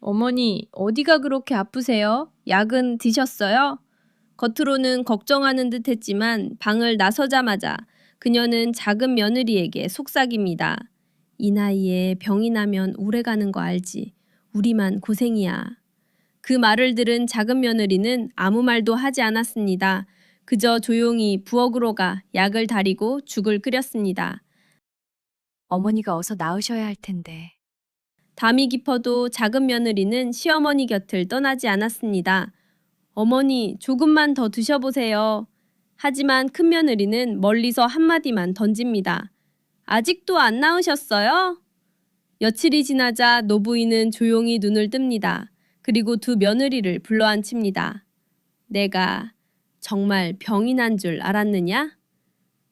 어머니, 어디가 그렇게 아프세요? 약은 드셨어요? 겉으로는 걱정하는 듯 했지만 방을 나서자마자 그녀는 작은 며느리에게 속삭입니다. 이 나이에 병이 나면 오래가는 거 알지? 우리만 고생이야. 그 말을 들은 작은 며느리는 아무 말도 하지 않았습니다. 그저 조용히 부엌으로 가 약을 다리고 죽을 끓였습니다. 어머니가 어서 나으셔야 할 텐데. 담이 깊어도 작은 며느리는 시어머니 곁을 떠나지 않았습니다. 어머니, 조금만 더 드셔보세요. 하지만 큰 며느리는 멀리서 한마디만 던집니다. 아직도 안 나으셨어요? 며칠이 지나자 노부인은 조용히 눈을 뜹니다. 그리고 두 며느리를 불러앉힙니다. 내가 정말 병이 난 줄 알았느냐?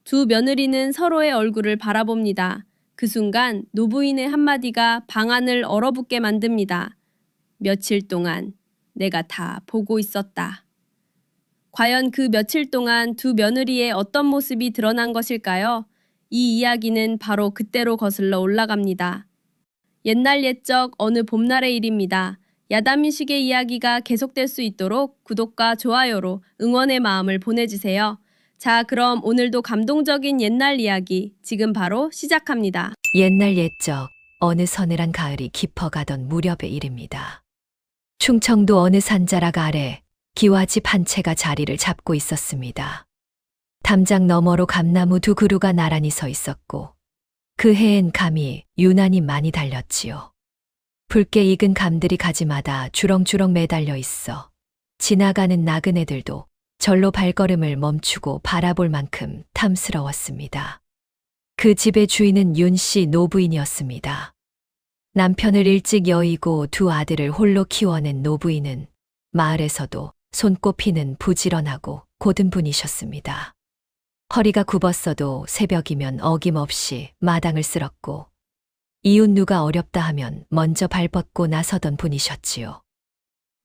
두 며느리는 서로의 얼굴을 바라봅니다. 그 순간 노부인의 한마디가 방안을 얼어붙게 만듭니다. 며칠 동안 내가 다 보고 있었다. 과연 그 며칠 동안 두 며느리의 어떤 모습이 드러난 것일까요? 이 이야기는 바로 그때로 거슬러 올라갑니다. 옛날 옛적 어느 봄날의 일입니다. 야담유식의 이야기가 계속될 수 있도록 구독과 좋아요로 응원의 마음을 보내주세요. 자, 그럼 오늘도 감동적인 옛날 이야기 지금 바로 시작합니다. 옛날 옛적 어느 서늘한 가을이 깊어가던 무렵의 일입니다. 충청도 어느 산자락 아래 기와집 한 채가 자리를 잡고 있었습니다. 담장 너머로 감나무 두 그루가 나란히 서 있었고 그 해엔 감이 유난히 많이 달렸지요. 붉게 익은 감들이 가지마다 주렁주렁 매달려 있어 지나가는 나그네들도 절로 발걸음을 멈추고 바라볼 만큼 탐스러웠습니다. 그 집의 주인은 윤씨 노부인이었습니다. 남편을 일찍 여의고 두 아들을 홀로 키워낸 노부인은 마을에서도 손꼽히는 부지런하고 고든 분이셨습니다. 허리가 굽었어도 새벽이면 어김없이 마당을 쓸었고 이웃 누가 어렵다 하면 먼저 발벗고 나서던 분이셨지요.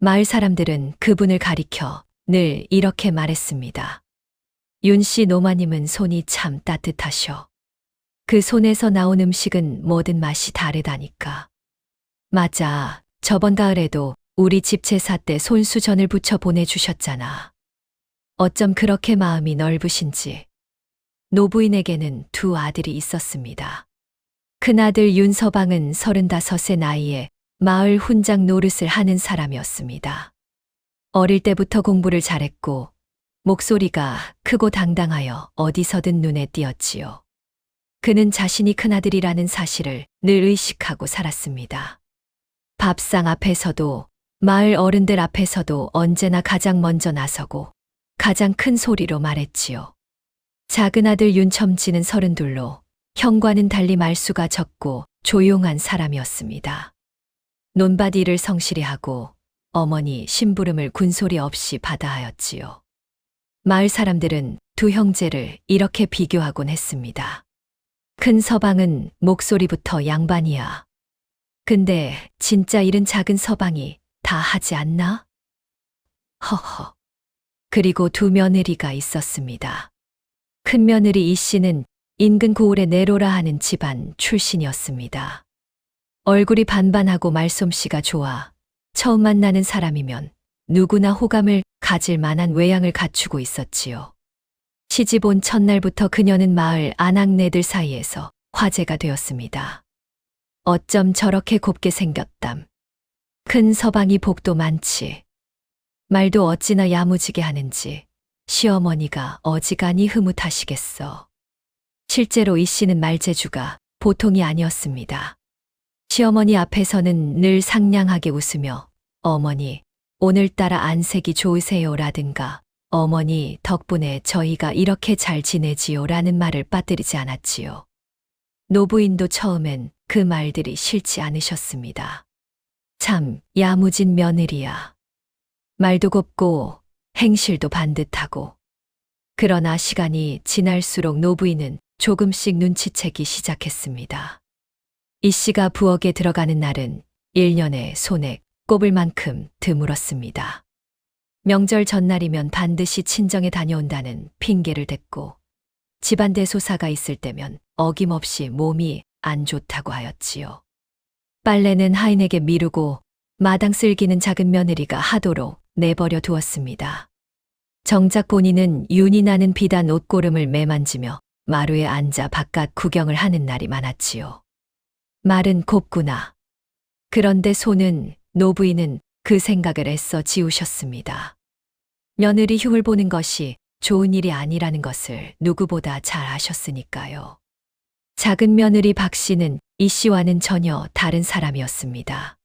마을 사람들은 그분을 가리켜 늘 이렇게 말했습니다. 윤씨 노마님은 손이 참 따뜻하셔. 그 손에서 나온 음식은 뭐든 맛이 다르다니까. 맞아. 저번 가을에도 우리 집 제사 때 손수전을 부쳐 보내주셨잖아. 어쩜 그렇게 마음이 넓으신지. 노부인에게는 두 아들이 있었습니다. 큰아들 윤서방은 35의 나이에 마을 훈장 노릇을 하는 사람이었습니다. 어릴 때부터 공부를 잘했고 목소리가 크고 당당하여 어디서든 눈에 띄었지요. 그는 자신이 큰아들이라는 사실을 늘 의식하고 살았습니다. 밥상 앞에서도 마을 어른들 앞에서도 언제나 가장 먼저 나서고 가장 큰 소리로 말했지요. 작은 아들 윤첨지는 32로 형과는 달리 말수가 적고 조용한 사람이었습니다. 논밭 일을 성실히 하고 어머니 심부름을 군소리 없이 받아 하였지요. 마을 사람들은 두 형제를 이렇게 비교하곤 했습니다. 큰 서방은 목소리부터 양반이야. 근데 진짜 일은 작은 서방이 다 하지 않나? 허허. 그리고 두 며느리가 있었습니다. 큰 며느리 이 씨는 인근 고을의 내로라 하는 집안 출신이었습니다. 얼굴이 반반하고 말솜씨가 좋아 처음 만나는 사람이면 누구나 호감을 가질 만한 외양을 갖추고 있었지요. 시집 온 첫날부터 그녀는 마을 아낙네들 사이에서 화제가 되었습니다. 어쩜 저렇게 곱게 생겼담. 큰 서방이 복도 많지. 말도 어찌나 야무지게 하는지 시어머니가 어지간히 흐뭇하시겠어. 실제로 이 씨는 말재주가 보통이 아니었습니다. 시어머니 앞에서는 늘 상냥하게 웃으며 어머니, 오늘따라 안색이 좋으세요라든가 어머니 덕분에 저희가 이렇게 잘 지내지요 라는 말을 빠뜨리지 않았지요. 노부인도 처음엔 그 말들이 싫지 않으셨습니다. 참 야무진 며느리야. 말도 곱고 행실도 반듯하고. 그러나 시간이 지날수록 노부인은 조금씩 눈치채기 시작했습니다. 이 씨가 부엌에 들어가는 날은 1년에 손에 꼽을 만큼 드물었습니다. 명절 전날이면 반드시 친정에 다녀온다는 핑계를 댔고 집안 대소사가 있을 때면 어김없이 몸이 안 좋다고 하였지요. 빨래는 하인에게 미루고 마당 쓸기는 작은 며느리가 하도록 내버려 두었습니다. 정작 본인은 윤이 나는 비단 옷고름을 매만지며 마루에 앉아 바깥 구경을 하는 날이 많았지요. 말은 곱구나. 그런데 손은, 노부인은 그 생각을 애써 지우셨습니다. 며느리 흉을 보는 것이 좋은 일이 아니라는 것을 누구보다 잘 아셨으니까요. 작은 며느리 박 씨는 이 씨와는 전혀 다른 사람이었습니다.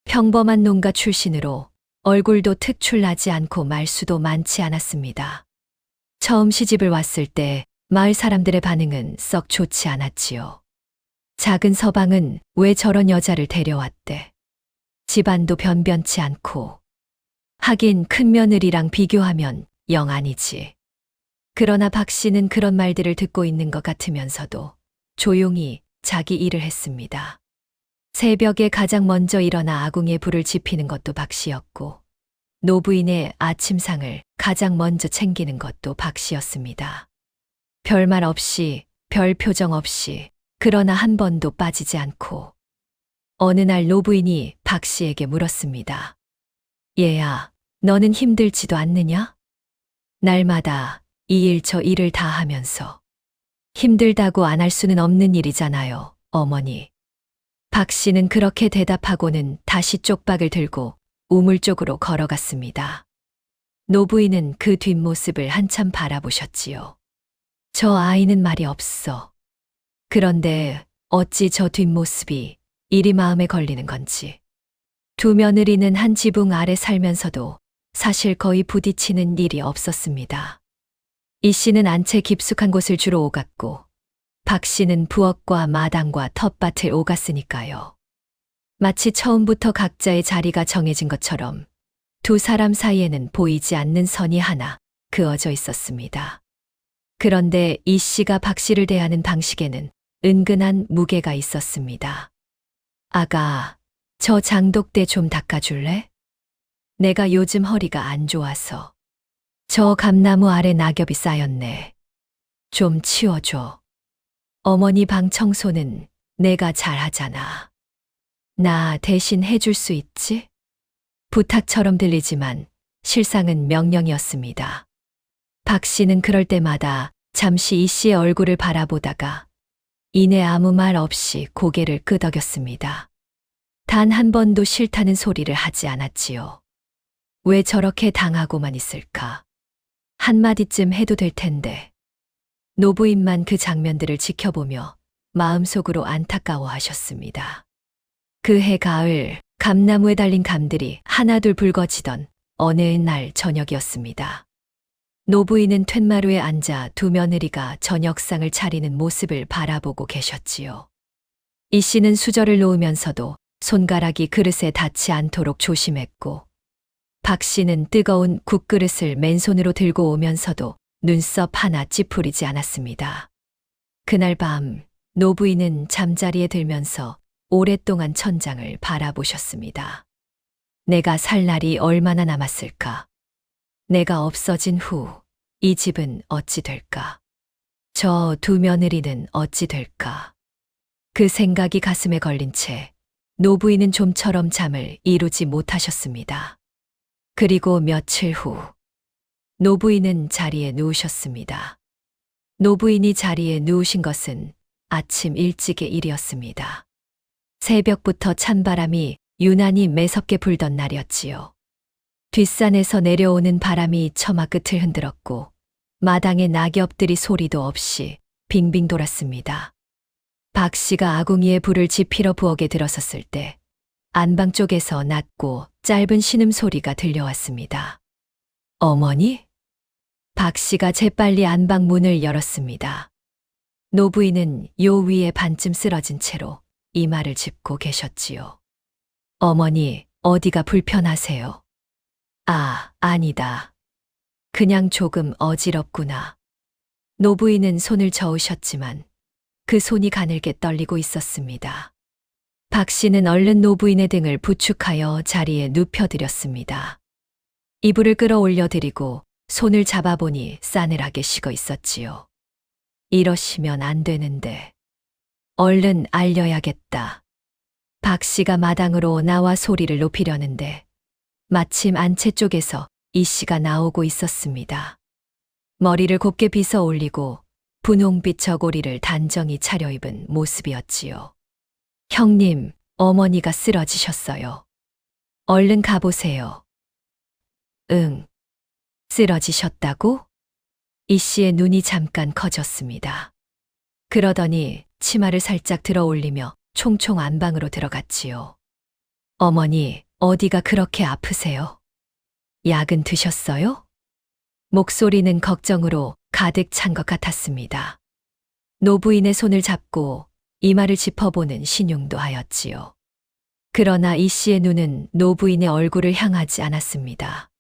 평범한 농가 출신으로 얼굴도 특출나지 않고 말수도 많지 않았습니다. 처음 시집을 왔을 때 마을 사람들의 반응은 썩 좋지 않았지요. 작은 서방은 왜 저런 여자를 데려왔대? 집안도 변변치 않고. 하긴 큰 며느리랑 비교하면 영 아니지. 그러나 박 씨는 그런 말들을 듣고 있는 것 같으면서도 조용히 자기 일을 했습니다. 새벽에 가장 먼저 일어나 아궁이에 불을 지피는 것도 박 씨였고, 노부인의 아침상을 가장 먼저 챙기는 것도 박 씨였습니다. 별말 없이, 별 표정 없이, 그러나 한 번도 빠지지 않고. 어느 날 노부인이 박 씨에게 물었습니다. 얘야, 너는 힘들지도 않느냐? 날마다 이 일 저 일을 다 하면서. 힘들다고 안 할 수는 없는 일이잖아요, 어머니. 박 씨는 그렇게 대답하고는 다시 쪽박을 들고 우물 쪽으로 걸어갔습니다. 노부인은 그 뒷모습을 한참 바라보셨지요. 저 아이는 말이 없어. 그런데 어찌 저 뒷모습이 이리 마음에 걸리는 건지. 두 며느리는 한 지붕 아래 살면서도 사실 거의 부딪히는 일이 없었습니다. 이 씨는 안채 깊숙한 곳을 주로 오갔고, 박 씨는 부엌과 마당과 텃밭을 오갔으니까요. 마치 처음부터 각자의 자리가 정해진 것처럼 두 사람 사이에는 보이지 않는 선이 하나 그어져 있었습니다. 그런데 이 씨가 박 씨를 대하는 방식에는 은근한 무게가 있었습니다. 아가, 저 장독대 좀 닦아줄래? 내가 요즘 허리가 안 좋아서. 저 감나무 아래 낙엽이 쌓였네. 좀 치워줘. 어머니 방 청소는 내가 잘하잖아. 나 대신 해줄 수 있지? 부탁처럼 들리지만 실상은 명령이었습니다. 박 씨는 그럴 때마다 잠시 이 씨의 얼굴을 바라보다가 이내 아무 말 없이 고개를 끄덕였습니다. 단 한 번도 싫다는 소리를 하지 않았지요. 왜 저렇게 당하고만 있을까? 한마디쯤 해도 될 텐데. 노부인만 그 장면들을 지켜보며 마음속으로 안타까워하셨습니다. 그해 가을, 감나무에 달린 감들이 하나둘 붉어지던 어느 날 저녁이었습니다. 노부인은 툇마루에 앉아 두 며느리가 저녁상을 차리는 모습을 바라보고 계셨지요. 이 씨는 수저를 놓으면서도 손가락이 그릇에 닿지 않도록 조심했고, 박 씨는 뜨거운 국그릇을 맨손으로 들고 오면서도 눈썹 하나 찌푸리지 않았습니다. 그날 밤, 노부인은 잠자리에 들면서 오랫동안 천장을 바라보셨습니다. 내가 살 날이 얼마나 남았을까? 내가 없어진 후 이 집은 어찌 될까? 저 두 며느리는 어찌 될까? 그 생각이 가슴에 걸린 채 노부인은 좀처럼 잠을 이루지 못하셨습니다. 그리고 며칠 후 노부인은 자리에 누우셨습니다. 노부인이 자리에 누우신 것은 아침 일찍의 일이었습니다. 새벽부터 찬바람이 유난히 매섭게 불던 날이었지요. 뒷산에서 내려오는 바람이 처마 끝을 흔들었고 마당에 낙엽들이 소리도 없이 빙빙 돌았습니다. 박 씨가 아궁이에 불을 지피러 부엌에 들어섰을 때 안방 쪽에서 낮고 짧은 신음소리가 들려왔습니다. 어머니? 박 씨가 재빨리 안방 문을 열었습니다. 노부인은 요 위에 반쯤 쓰러진 채로 이마를 짚고 계셨지요. 어머니, 어디가 불편하세요? 아, 아니다. 그냥 조금 어지럽구나. 노부인은 손을 저으셨지만 그 손이 가늘게 떨리고 있었습니다. 박 씨는 얼른 노부인의 등을 부축하여 자리에 눕혀드렸습니다. 이불을 끌어올려 드리고 손을 잡아보니 싸늘하게 식어 있었지요. 이러시면 안 되는데. 얼른 알려야겠다. 박 씨가 마당으로 나와 소리를 높이려는데 마침 안채 쪽에서 이 씨가 나오고 있었습니다. 머리를 곱게 빗어 올리고 분홍빛 저고리를 단정히 차려입은 모습이었지요. 형님, 어머니가 쓰러지셨어요. 얼른 가보세요. 응. 쓰러지셨다고? 이 씨의 눈이 잠깐 커졌습니다. 그러더니 치마를 살짝 들어 올리며 총총 안방으로 들어갔지요. 어머니, 어디가 그렇게 아프세요? 약은 드셨어요? 목소리는 걱정으로 가득 찬 것 같았습니다. 노부인의 손을 잡고 이마를 짚어보는 신용도 하였지요. 그러나 이 씨의 눈은 노부인의 얼굴을 향하지 않았습니다.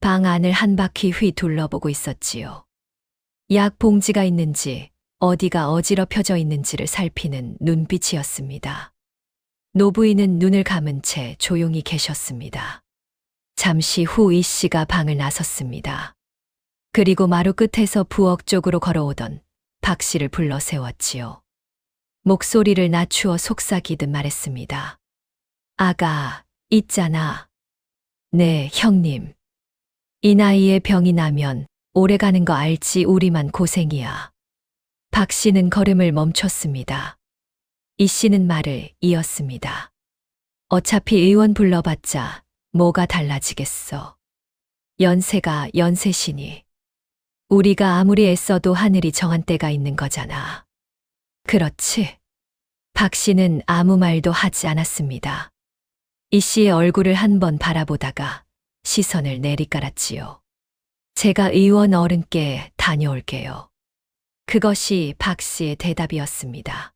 방 안을 한 바퀴 휘 둘러보고 있었지요. 약 봉지가 있는지 어디가 어지럽혀져 있는지를 살피는 눈빛이었습니다. 노부인은 눈을 감은 채 조용히 계셨습니다. 잠시 후 이 씨가 방을 나섰습니다. 그리고 마루 끝에서 부엌 쪽으로 걸어오던 박 씨를 불러 세웠지요. 목소리를 낮추어 속삭이듯 말했습니다. 아가, 있잖아. 네, 형님. 이 나이에 병이 나면 오래 가는 거 알지 우리만 고생이야. 박 씨는 걸음을 멈췄습니다. 이 씨는 말을 이었습니다. 어차피 의원 불러봤자 뭐가 달라지겠어. 연세가 연세시니. 우리가 아무리 애써도 하늘이 정한 때가 있는 거잖아. 그렇지. 박 씨는 아무 말도 하지 않았습니다. 이 씨의 얼굴을 한번 바라보다가 시선을 내리깔았지요. 제가 의원 어른께 다녀올게요. 그것이 박 씨의 대답이었습니다.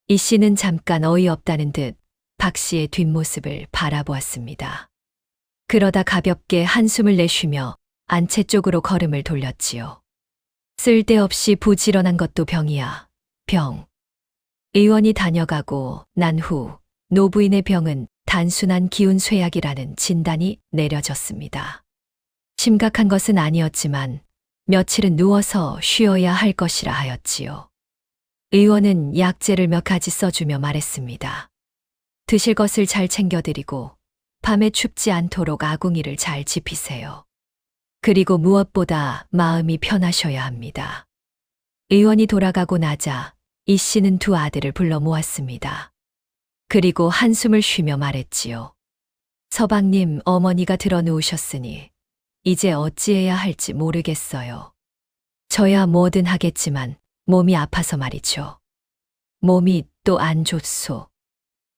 이 씨는 잠깐 어이없다는 듯 박 씨의 뒷모습을 바라보았습니다. 그러다 가볍게 한숨을 내쉬며 안채 쪽으로 걸음을 돌렸지요. 쓸데없이 부지런한 것도 병이야. 병. 의원이 다녀가고 난 후 노부인의 병은 단순한 기운 쇠약이라는 진단이 내려졌습니다. 심각한 것은 아니었지만 며칠은 누워서 쉬어야 할 것이라 하였지요. 의원은 약재를 몇 가지 써주며 말했습니다. 드실 것을 잘 챙겨드리고 밤에 춥지 않도록 아궁이를 잘 지피세요. 그리고 무엇보다 마음이 편하셔야 합니다. 의원이 돌아가고 나자 이 씨는 두 아들을 불러 모았습니다. 그리고 한숨을 쉬며 말했지요. 서방님, 어머니가 들어 누우셨으니 이제 어찌해야 할지 모르겠어요. 저야 뭐든 하겠지만 몸이 아파서 말이죠. 몸이 또 안 좋소.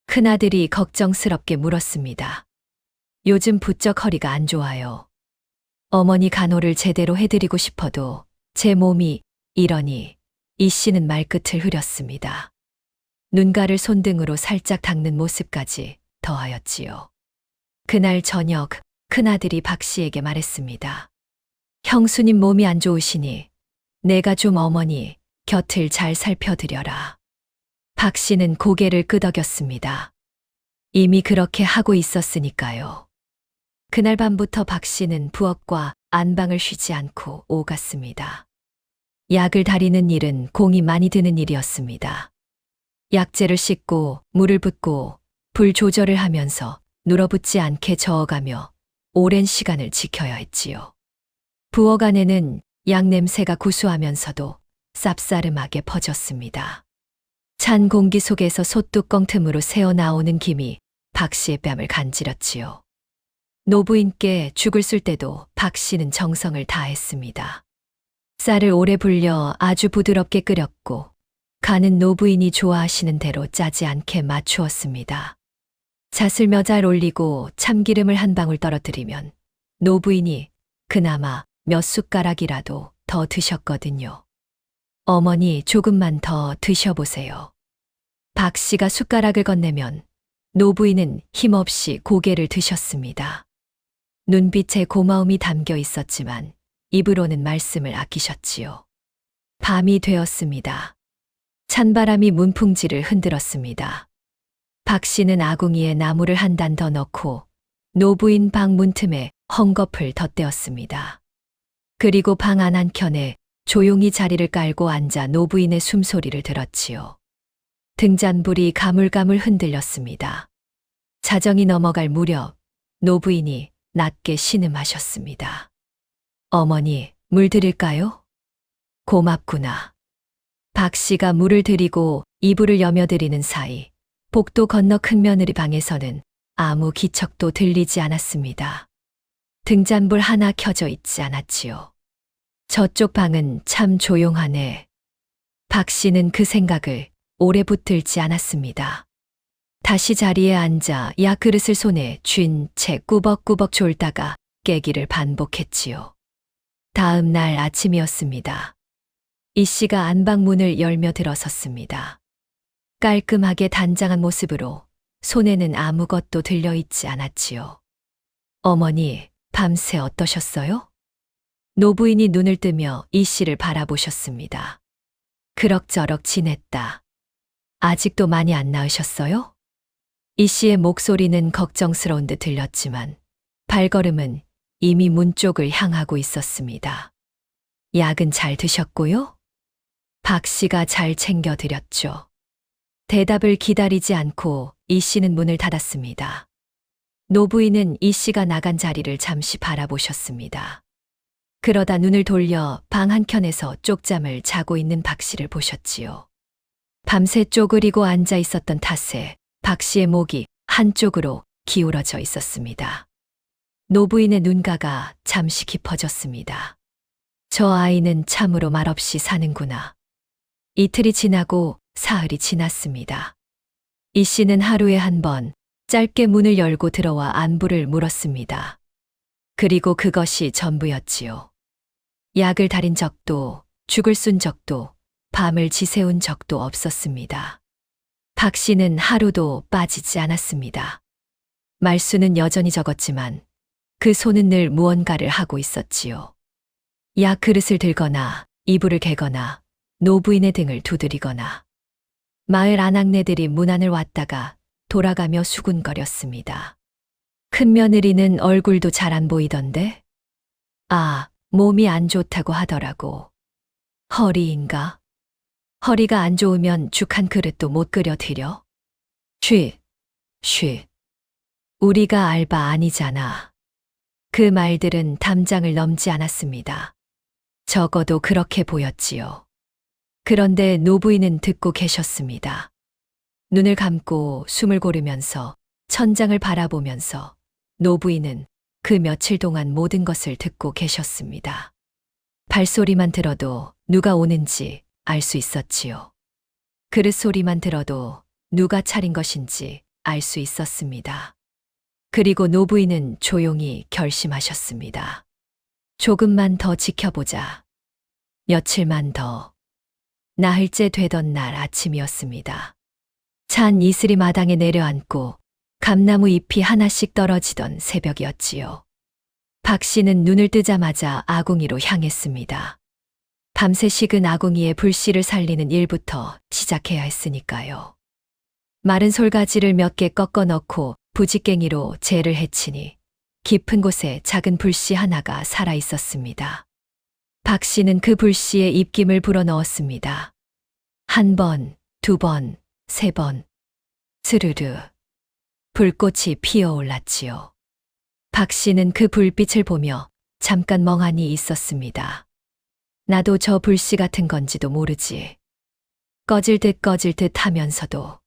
큰아들이 걱정스럽게 물었습니다. 요즘 부쩍 허리가 안 좋아요. 어머니 간호를 제대로 해드리고 싶어도 제 몸이 이러니 이 씨는 말끝을 흐렸습니다. 눈가를 손등으로 살짝 닦는 모습까지 더하였지요. 그날 저녁 큰아들이 박 씨에게 말했습니다. 형수님 몸이 안 좋으시니 내가 좀 어머니 곁을 잘 살펴드려라. 박 씨는 고개를 끄덕였습니다. 이미 그렇게 하고 있었으니까요. 그날 밤부터 박 씨는 부엌과 안방을 쉬지 않고 오갔습니다. 약을 다리는 일은 공이 많이 드는 일이었습니다. 약재를 씻고 물을 붓고 불 조절을 하면서 눌어붙지 않게 저어가며 오랜 시간을 지켜야 했지요. 부엌 안에는 약 냄새가 구수하면서도 쌉싸름하게 퍼졌습니다. 찬 공기 속에서 솥뚜껑 틈으로 새어나오는 김이 박 씨의 뺨을 간지렸지요. 노부인께 죽을 쓸 때도 박 씨는 정성을 다했습니다. 쌀을 오래 불려 아주 부드럽게 끓였고 간은 노부인이 좋아하시는 대로 짜지 않게 맞추었습니다. 잣을 몇 알 올리고 참기름을 한 방울 떨어뜨리면 노부인이 그나마 몇 숟가락이라도 더 드셨거든요. 어머니 조금만 더 드셔보세요. 박 씨가 숟가락을 건네면 노부인은 힘없이 고개를 드셨습니다. 눈빛에 고마움이 담겨 있었지만 입으로는 말씀을 아끼셨지요. 밤이 되었습니다. 찬바람이 문풍지를 흔들었습니다. 박 씨는 아궁이에 나무를 한 단 더 넣고 노부인 방 문틈에 헝겊을 덧대었습니다. 그리고 방 안 한켠에 조용히 자리를 깔고 앉아 노부인의 숨소리를 들었지요. 등잔불이 가물가물 흔들렸습니다. 자정이 넘어갈 무렵 노부인이 낮게 신음하셨습니다. 어머니, 물 드릴까요? 고맙구나. 박 씨가 물을 드리고 이불을 여며드리는 사이 복도 건너 큰며느리 방에서는 아무 기척도 들리지 않았습니다. 등잔불 하나 켜져 있지 않았지요. 저쪽 방은 참 조용하네. 박 씨는 그 생각을 오래 붙들지 않았습니다. 다시 자리에 앉아 약그릇을 손에 쥔 채 꾸벅꾸벅 졸다가 깨기를 반복했지요. 다음 날 아침이었습니다. 이 씨가 안방문을 열며 들어섰습니다. 깔끔하게 단장한 모습으로 손에는 아무것도 들려있지 않았지요. 어머니, 밤새 어떠셨어요? 노부인이 눈을 뜨며 이 씨를 바라보셨습니다. 그럭저럭 지냈다. 아직도 많이 안 나으셨어요? 이 씨의 목소리는 걱정스러운 듯 들렸지만 발걸음은 이미 문 쪽을 향하고 있었습니다. 약은 잘 드셨고요? 박 씨가 잘 챙겨드렸죠. 대답을 기다리지 않고 이 씨는 문을 닫았습니다. 노부인은 이 씨가 나간 자리를 잠시 바라보셨습니다. 그러다 눈을 돌려 방 한켠에서 쪽잠을 자고 있는 박 씨를 보셨지요. 밤새 쪼그리고 앉아 있었던 탓에 박 씨의 목이 한쪽으로 기울어져 있었습니다. 노부인의 눈가가 잠시 깊어졌습니다. 저 아이는 참으로 말없이 사는구나. 이틀이 지나고 사흘이 지났습니다. 이 씨는 하루에 한 번 짧게 문을 열고 들어와 안부를 물었습니다. 그리고 그것이 전부였지요. 약을 달인 적도, 죽을 쓴 적도, 밤을 지새운 적도 없었습니다. 박 씨는 하루도 빠지지 않았습니다. 말수는 여전히 적었지만 그 손은 늘 무언가를 하고 있었지요. 약 그릇을 들거나 이불을 개거나 노부인의 등을 두드리거나 마을 아낙네들이 문 안을 왔다가 돌아가며 수군거렸습니다. 큰며느리는 얼굴도 잘 안 보이던데? 아, 몸이 안 좋다고 하더라고. 허리인가? 허리가 안 좋으면 죽 한 그릇도 못 끓여 드려? 쉬. 우리가 알바 아니잖아. 그 말들은 담장을 넘지 않았습니다. 적어도 그렇게 보였지요. 그런데 노부인은 듣고 계셨습니다. 눈을 감고 숨을 고르면서 천장을 바라보면서 노부인은 그 며칠 동안 모든 것을 듣고 계셨습니다. 발소리만 들어도 누가 오는지 알 수 있었지요. 그릇 소리만 들어도 누가 차린 것인지 알 수 있었습니다. 그리고 노부인은 조용히 결심하셨습니다. 조금만 더 지켜보자. 며칠만 더. 나흘째 되던 날 아침이었습니다. 찬 이슬이 마당에 내려앉고 감나무 잎이 하나씩 떨어지던 새벽이었지요. 박 씨는 눈을 뜨자마자 아궁이로 향했습니다. 밤새 식은 아궁이에 불씨를 살리는 일부터 시작해야 했으니까요. 마른 솔가지를 몇 개 꺾어 넣고 부직갱이로 재를 헤치니 깊은 곳에 작은 불씨 하나가 살아 있었습니다. 박 씨는 그 불씨에 입김을 불어넣었습니다. 한 번, 두 번, 세 번. 스르르. 불꽃이 피어올랐지요. 박 씨는 그 불빛을 보며 잠깐 멍하니 있었습니다. 나도 저 불씨 같은 건지도 모르지. 꺼질 듯 하면서도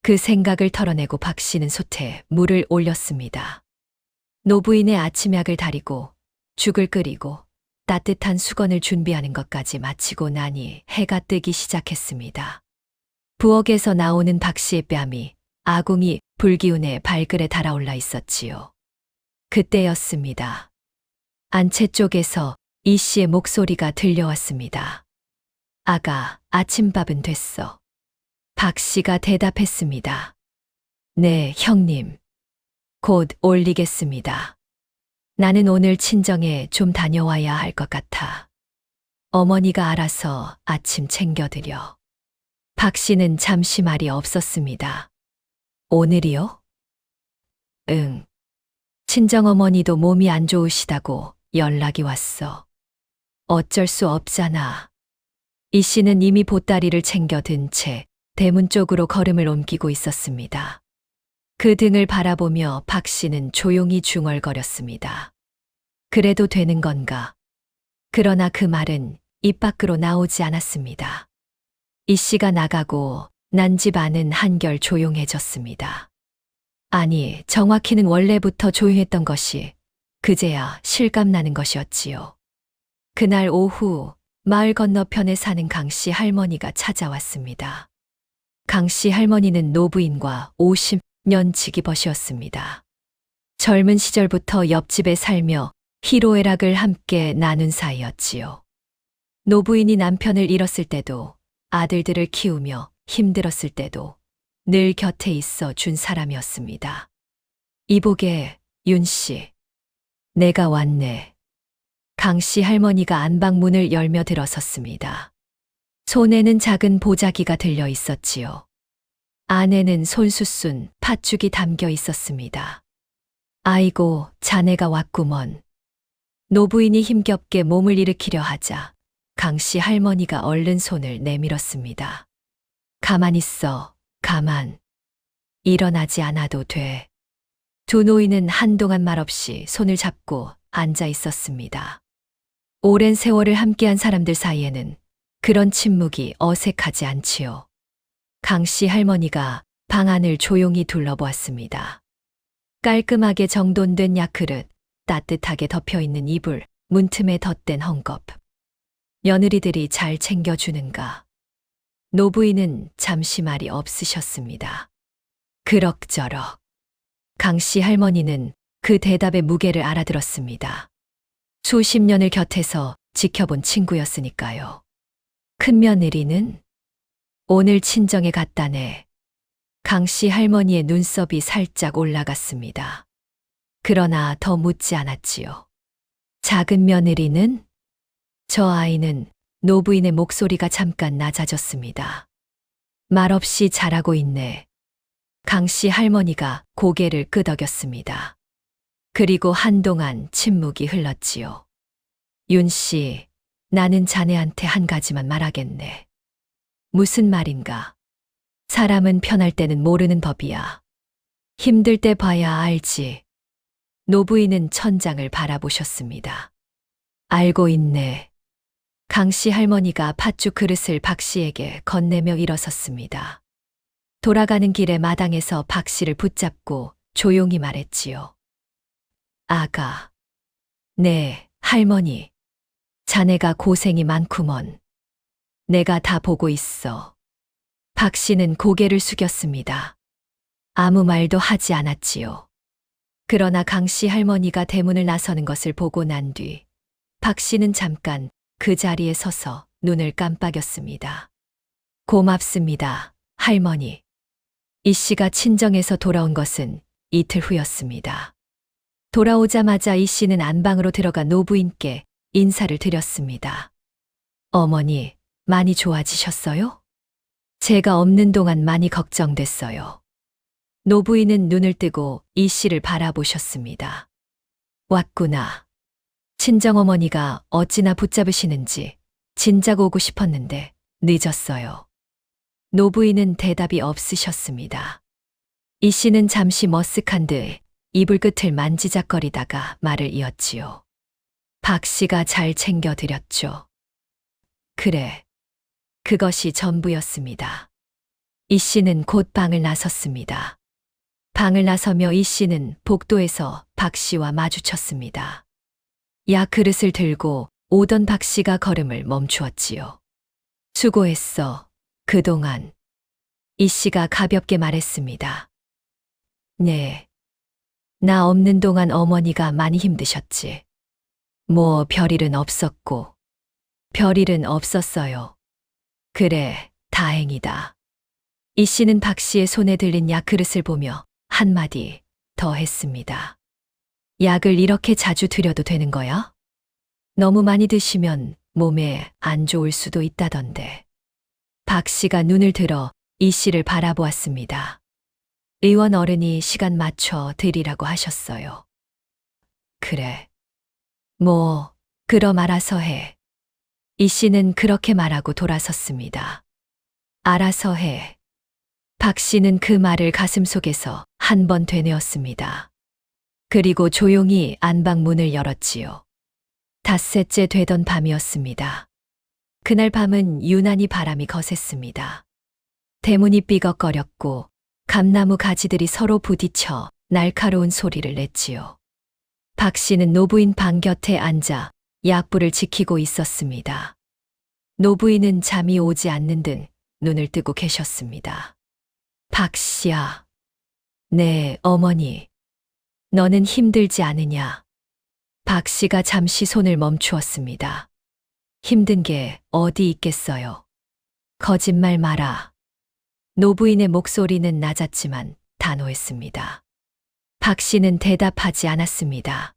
그 생각을 털어내고 박 씨는 솥에 물을 올렸습니다. 노부인의 아침약을 다리고 죽을 끓이고 따뜻한 수건을 준비하는 것까지 마치고 나니 해가 뜨기 시작했습니다. 부엌에서 나오는 박 씨의 뺨이 아궁이 불기운에 발글에 달아올라 있었지요. 그때였습니다. 안채 쪽에서 이 씨의 목소리가 들려왔습니다. 아가, 아침밥은 됐어. 박 씨가 대답했습니다. 네, 형님. 곧 올리겠습니다. 나는 오늘 친정에 좀 다녀와야 할 것 같아. 어머니가 알아서 아침 챙겨드려. 박 씨는 잠시 말이 없었습니다. 오늘이요? 응. 친정어머니도 몸이 안 좋으시다고 연락이 왔어. 어쩔 수 없잖아. 이 씨는 이미 보따리를 챙겨 든 채 대문 쪽으로 걸음을 옮기고 있었습니다. 그 등을 바라보며 박 씨는 조용히 중얼거렸습니다. 그래도 되는 건가? 그러나 그 말은 입 밖으로 나오지 않았습니다. 이 씨가 나가고 난 집 안은 한결 조용해졌습니다. 아니, 정확히는 원래부터 조용했던 것이 그제야 실감나는 것이었지요. 그날 오후 마을 건너편에 사는 강 씨 할머니가 찾아왔습니다. 강 씨 할머니는 노부인과 50년 지기벗이었습니다. 젊은 시절부터 옆집에 살며 희로애락을 함께 나눈 사이였지요. 노부인이 남편을 잃었을 때도 아들들을 키우며 힘들었을 때도 늘 곁에 있어 준 사람이었습니다. 이복의 윤 씨, 내가 왔네. 강 씨 할머니가 안방문을 열며 들어섰습니다. 손에는 작은 보자기가 들려 있었지요. 안에는 손수순, 팥죽이 담겨 있었습니다. 아이고, 자네가 왔구먼. 노부인이 힘겹게 몸을 일으키려 하자 강 씨 할머니가 얼른 손을 내밀었습니다. 가만 있어, 가만. 일어나지 않아도 돼. 두 노인은 한동안 말없이 손을 잡고 앉아 있었습니다. 오랜 세월을 함께한 사람들 사이에는 그런 침묵이 어색하지 않지요. 강 씨 할머니가 방 안을 조용히 둘러보았습니다. 깔끔하게 정돈된 약그릇, 따뜻하게 덮여있는 이불, 문틈에 덧댄 헝겊. 며느리들이 잘 챙겨주는가? 노부인은 잠시 말이 없으셨습니다. 그럭저럭. 강 씨 할머니는 그 대답의 무게를 알아들었습니다. 수십 년을 곁에서 지켜본 친구였으니까요. 큰며느리는 오늘 친정에 갔다네. 강 씨 할머니의 눈썹이 살짝 올라갔습니다. 그러나 더 묻지 않았지요. 작은 며느리는? 저 아이는 노부인의 목소리가 잠깐 낮아졌습니다. 말없이 잘하고 있네. 강 씨 할머니가 고개를 끄덕였습니다. 그리고 한동안 침묵이 흘렀지요. 윤 씨, 나는 자네한테 한 가지만 말하겠네. 무슨 말인가? 사람은 편할 때는 모르는 법이야. 힘들 때 봐야 알지. 노부인은 천장을 바라보셨습니다. 알고 있네. 강 씨 할머니가 팥죽 그릇을 박 씨에게 건네며 일어섰습니다. 돌아가는 길에 마당에서 박 씨를 붙잡고 조용히 말했지요. 아가. 네, 할머니. 자네가 고생이 많구먼. 내가 다 보고 있어. 박 씨는 고개를 숙였습니다. 아무 말도 하지 않았지요. 그러나 강 씨 할머니가 대문을 나서는 것을 보고 난 뒤 박 씨는 잠깐 그 자리에 서서 눈을 깜빡였습니다. 고맙습니다, 할머니. 이 씨가 친정에서 돌아온 것은 이틀 후였습니다. 돌아오자마자 이 씨는 안방으로 들어가 노부인께 인사를 드렸습니다. 어머니, 많이 좋아지셨어요? 제가 없는 동안 많이 걱정됐어요. 노부인은 눈을 뜨고 이 씨를 바라보셨습니다. 왔구나. 친정어머니가 어찌나 붙잡으시는지 진작 오고 싶었는데 늦었어요. 노부인은 대답이 없으셨습니다. 이 씨는 잠시 머쓱한 듯 이불 끝을 만지작거리다가 말을 이었지요. 박 씨가 잘 챙겨드렸죠. 그래. 그것이 전부였습니다. 이 씨는 곧 방을 나섰습니다. 방을 나서며 이 씨는 복도에서 박 씨와 마주쳤습니다. 약 그릇을 들고 오던 박 씨가 걸음을 멈추었지요. 수고했어. 그동안. 이 씨가 가볍게 말했습니다. 네. 나 없는 동안 어머니가 많이 힘드셨지. 뭐 별일은 없었고. 별일은 없었어요. 그래, 다행이다. 이 씨는 박 씨의 손에 들린 약 그릇을 보며 한마디 더 했습니다. 약을 이렇게 자주 드려도 되는 거야? 너무 많이 드시면 몸에 안 좋을 수도 있다던데. 박 씨가 눈을 들어 이 씨를 바라보았습니다. 의원 어른이 시간 맞춰 드리라고 하셨어요. 그래. 뭐, 그럼 알아서 해. 이 씨는 그렇게 말하고 돌아섰습니다. 알아서 해. 박 씨는 그 말을 가슴속에서 한 번 되뇌었습니다. 그리고 조용히 안방문을 열었지요. 닷새째 되던 밤이었습니다. 그날 밤은 유난히 바람이 거셌습니다. 대문이 삐걱거렸고 감나무 가지들이 서로 부딪혀 날카로운 소리를 냈지요. 박 씨는 노부인 방 곁에 앉아 약불을 지키고 있었습니다. 노부인은 잠이 오지 않는 등 눈을 뜨고 계셨습니다. 박 씨야. 네, 어머니. 너는 힘들지 않으냐? 박 씨가 잠시 손을 멈추었습니다. 힘든 게 어디 있겠어요. 거짓말 마라. 노부인의 목소리는 낮았지만 단호했습니다. 박 씨는 대답하지 않았습니다.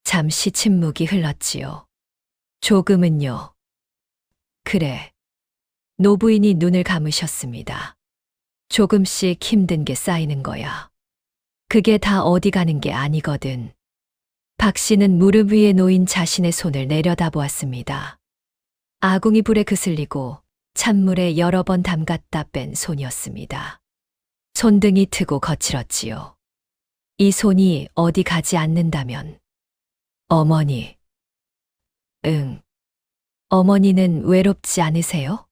잠시 침묵이 흘렀지요. 조금은요. 그래. 노부인이 눈을 감으셨습니다. 조금씩 힘든 게 쌓이는 거야. 그게 다 어디 가는 게 아니거든. 박 씨는 무릎 위에 놓인 자신의 손을 내려다보았습니다. 아궁이 불에 그슬리고 찬물에 여러 번 담갔다 뺀 손이었습니다. 손등이 트고 거칠었지요. 이 손이 어디 가지 않는다면. 어머니. 응. 어머니는 외롭지 않으세요?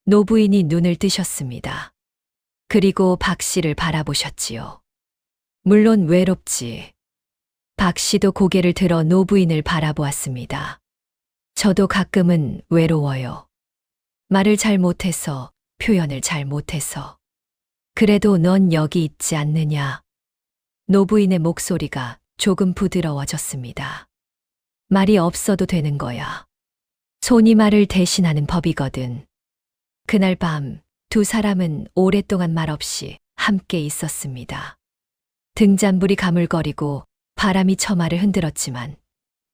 노부인이 눈을 뜨셨습니다. 그리고 박 씨를 바라보셨지요. 물론 외롭지. 박 씨도 고개를 들어 노부인을 바라보았습니다. 저도 가끔은 외로워요. 말을 잘 못해서, 표현을 잘 못해서. 그래도 넌 여기 있지 않느냐. 노부인의 목소리가 조금 부드러워졌습니다. 말이 없어도 되는 거야. 손이 말을 대신하는 법이거든. 그날 밤 두 사람은 오랫동안 말없이 함께 있었습니다. 등잔불이 가물거리고 바람이 처마를 흔들었지만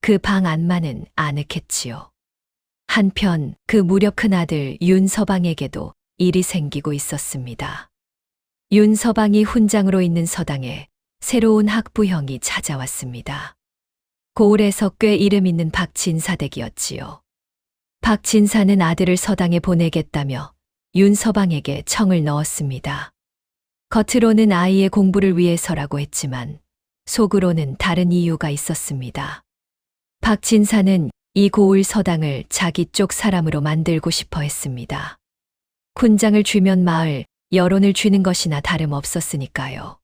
그 방 안만은 아늑했지요. 한편 그 무렵 큰아들 윤서방에게도 일이 생기고 있었습니다. 윤서방이 훈장으로 있는 서당에 새로운 학부형이 찾아왔습니다. 고을에서 꽤 이름 있는 박진사댁이었지요. 박진사는 아들을 서당에 보내겠다며 윤서방에게 청을 넣었습니다. 겉으로는 아이의 공부를 위해서라고 했지만 속으로는 다른 이유가 있었습니다. 박진사는 이 고을 서당을 자기 쪽 사람으로 만들고 싶어 했습니다. 훈장을 쥐면 마을, 여론을 쥐는 것이나 다름없었으니까요.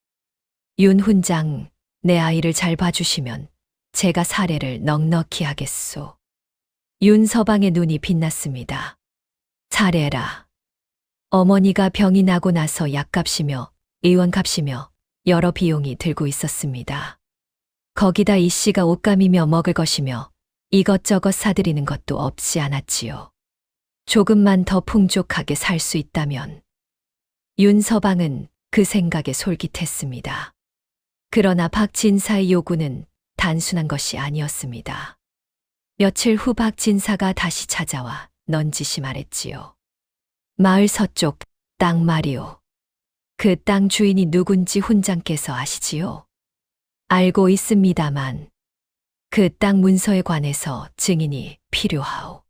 윤 훈장, 내 아이를 잘 봐주시면 제가 사례를 넉넉히 하겠소. 윤서방의 눈이 빛났습니다. 사례라. 어머니가 병이 나고 나서 약값이며 의원값이며 여러 비용이 들고 있었습니다. 거기다 이 씨가 옷감이며 먹을 것이며 이것저것 사드리는 것도 없지 않았지요. 조금만 더 풍족하게 살 수 있다면. 윤서방은 그 생각에 솔깃했습니다. 그러나 박진사의 요구는 단순한 것이 아니었습니다. 며칠 후 박진사가 다시 찾아와 넌지시 말했지요. 마을 서쪽 땅 말이오. 그 땅 주인이 누군지 훈장께서 아시지요? 알고 있습니다만 그 땅 문서에 관해서 증인이 필요하오.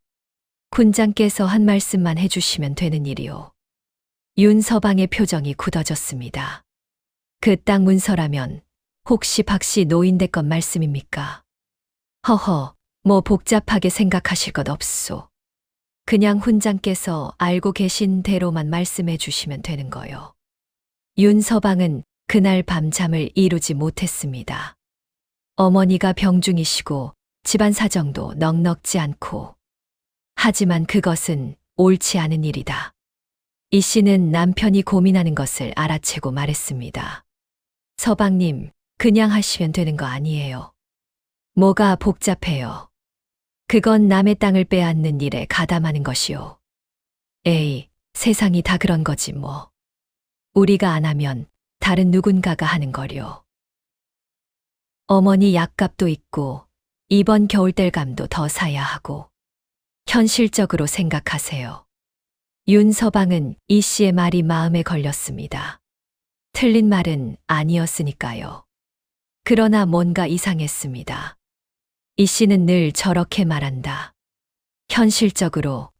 훈장께서 한 말씀만 해주시면 되는 일이오. 윤서방의 표정이 굳어졌습니다. 그 땅 문서라면 혹시 박씨 노인네 것 말씀입니까? 허허, 뭐 복잡하게 생각하실 것 없소. 그냥 훈장께서 알고 계신 대로만 말씀해 주시면 되는 거요. 윤서방은 그날 밤 잠을 이루지 못했습니다. 어머니가 병중이시고 집안 사정도 넉넉지 않고. 하지만 그것은 옳지 않은 일이다. 이 씨는 남편이 고민하는 것을 알아채고 말했습니다. 서방님, 그냥 하시면 되는 거 아니에요. 뭐가 복잡해요. 그건 남의 땅을 빼앗는 일에 가담하는 것이요. 에이, 세상이 다 그런 거지 뭐. 우리가 안 하면 다른 누군가가 하는 거려. 어머니 약값도 있고 이번 겨울땔감도 더 사야 하고. 현실적으로 생각하세요. 윤서방은 이 씨의 말이 마음에 걸렸습니다. 틀린 말은 아니었으니까요. 그러나 뭔가 이상했습니다. 이 씨는 늘 저렇게 말한다. 현실적으로.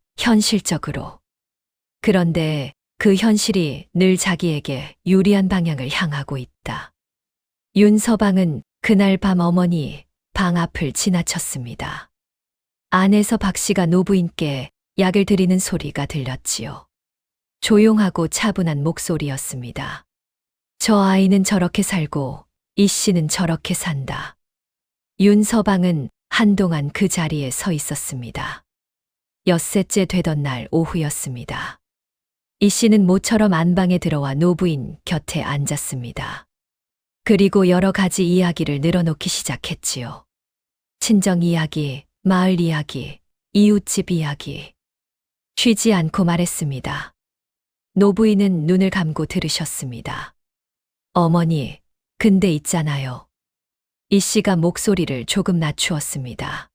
그런데 그 현실이 늘 자기에게 유리한 방향을 향하고 있다. 윤서방은 그날 밤 어머니 방 앞을 지나쳤습니다. 안에서 박 씨가 노부인께 약을 드리는 소리가 들렸지요. 조용하고 차분한 목소리였습니다. 저 아이는 저렇게 살고 이 씨는 저렇게 산다. 윤서방은 한동안 그 자리에 서 있었습니다. 엿새째 되던 날 오후였습니다. 이 씨는 모처럼 안방에 들어와 노부인 곁에 앉았습니다. 그리고 여러 가지 이야기를 늘어놓기 시작했지요. 친정 이야기, 마을 이야기, 이웃집 이야기. 쉬지 않고 말했습니다. 노부인은 눈을 감고 들으셨습니다. 어머니, 근데 있잖아요. 이 씨가 목소리를 조금 낮추었습니다.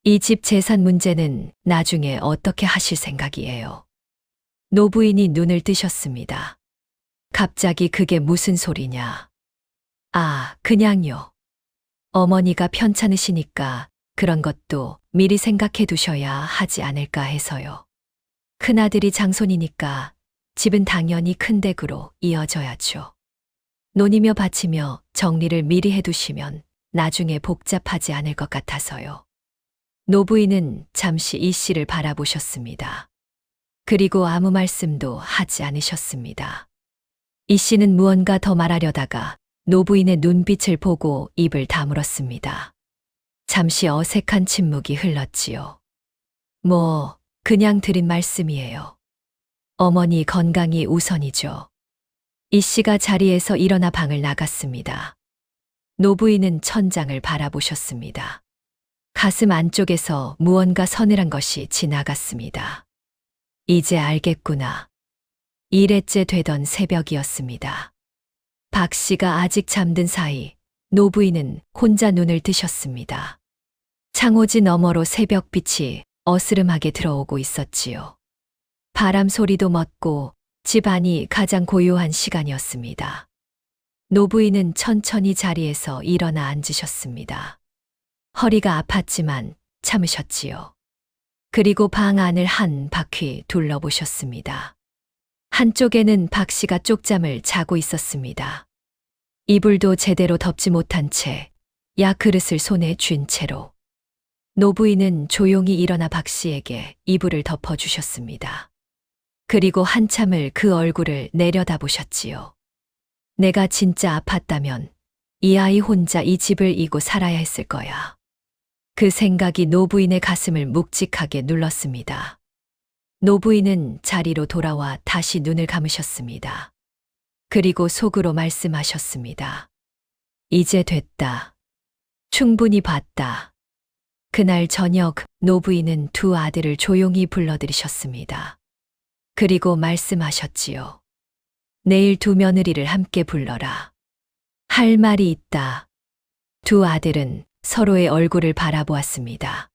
이 집 재산 문제는 나중에 어떻게 하실 생각이에요? 노부인이 눈을 뜨셨습니다. 갑자기 그게 무슨 소리냐? 아, 그냥요. 어머니가 편찮으시니까 그런 것도 미리 생각해 두셔야 하지 않을까 해서요. 큰아들이 장손이니까 집은 당연히 큰 댁으로 이어져야죠. 논이며 밭이며 정리를 미리 해두시면 나중에 복잡하지 않을 것 같아서요. 노부인은 잠시 이 씨를 바라보셨습니다. 그리고 아무 말씀도 하지 않으셨습니다. 이 씨는 무언가 더 말하려다가 노부인의 눈빛을 보고 입을 다물었습니다. 잠시 어색한 침묵이 흘렀지요. 그냥 드린 말씀이에요. 어머니 건강이 우선이죠. 이 씨가 자리에서 일어나 방을 나갔습니다. 노부인은 천장을 바라보셨습니다. 가슴 안쪽에서 무언가 서늘한 것이 지나갔습니다. 이제 알겠구나. 일회째 되던 새벽이었습니다. 박 씨가 아직 잠든 사이 노부인은 혼자 눈을 뜨셨습니다. 창호지 너머로 새벽빛이 어스름하게 들어오고 있었지요. 바람 소리도 멎고 집 안이 가장 고요한 시간이었습니다. 노부인은 천천히 자리에서 일어나 앉으셨습니다. 허리가 아팠지만 참으셨지요. 그리고 방 안을 한 바퀴 둘러보셨습니다. 한쪽에는 박 씨가 쪽잠을 자고 있었습니다. 이불도 제대로 덮지 못한 채 약 그릇을 손에 쥔 채로. 노부인은 조용히 일어나 박 씨에게 이불을 덮어주셨습니다. 그리고 한참을 그 얼굴을 내려다보셨지요. 내가 진짜 아팠다면 이 아이 혼자 이 집을 이고 살아야 했을 거야. 그 생각이 노부인의 가슴을 묵직하게 눌렀습니다. 노부인은 자리로 돌아와 다시 눈을 감으셨습니다. 그리고 속으로 말씀하셨습니다. 이제 됐다. 충분히 봤다. 그날 저녁 노부인은 두 아들을 조용히 불러들이셨습니다. 그리고 말씀하셨지요. 내일 두 며느리를 함께 불러라. 할 말이 있다. 두 아들은 서로의 얼굴을 바라보았습니다.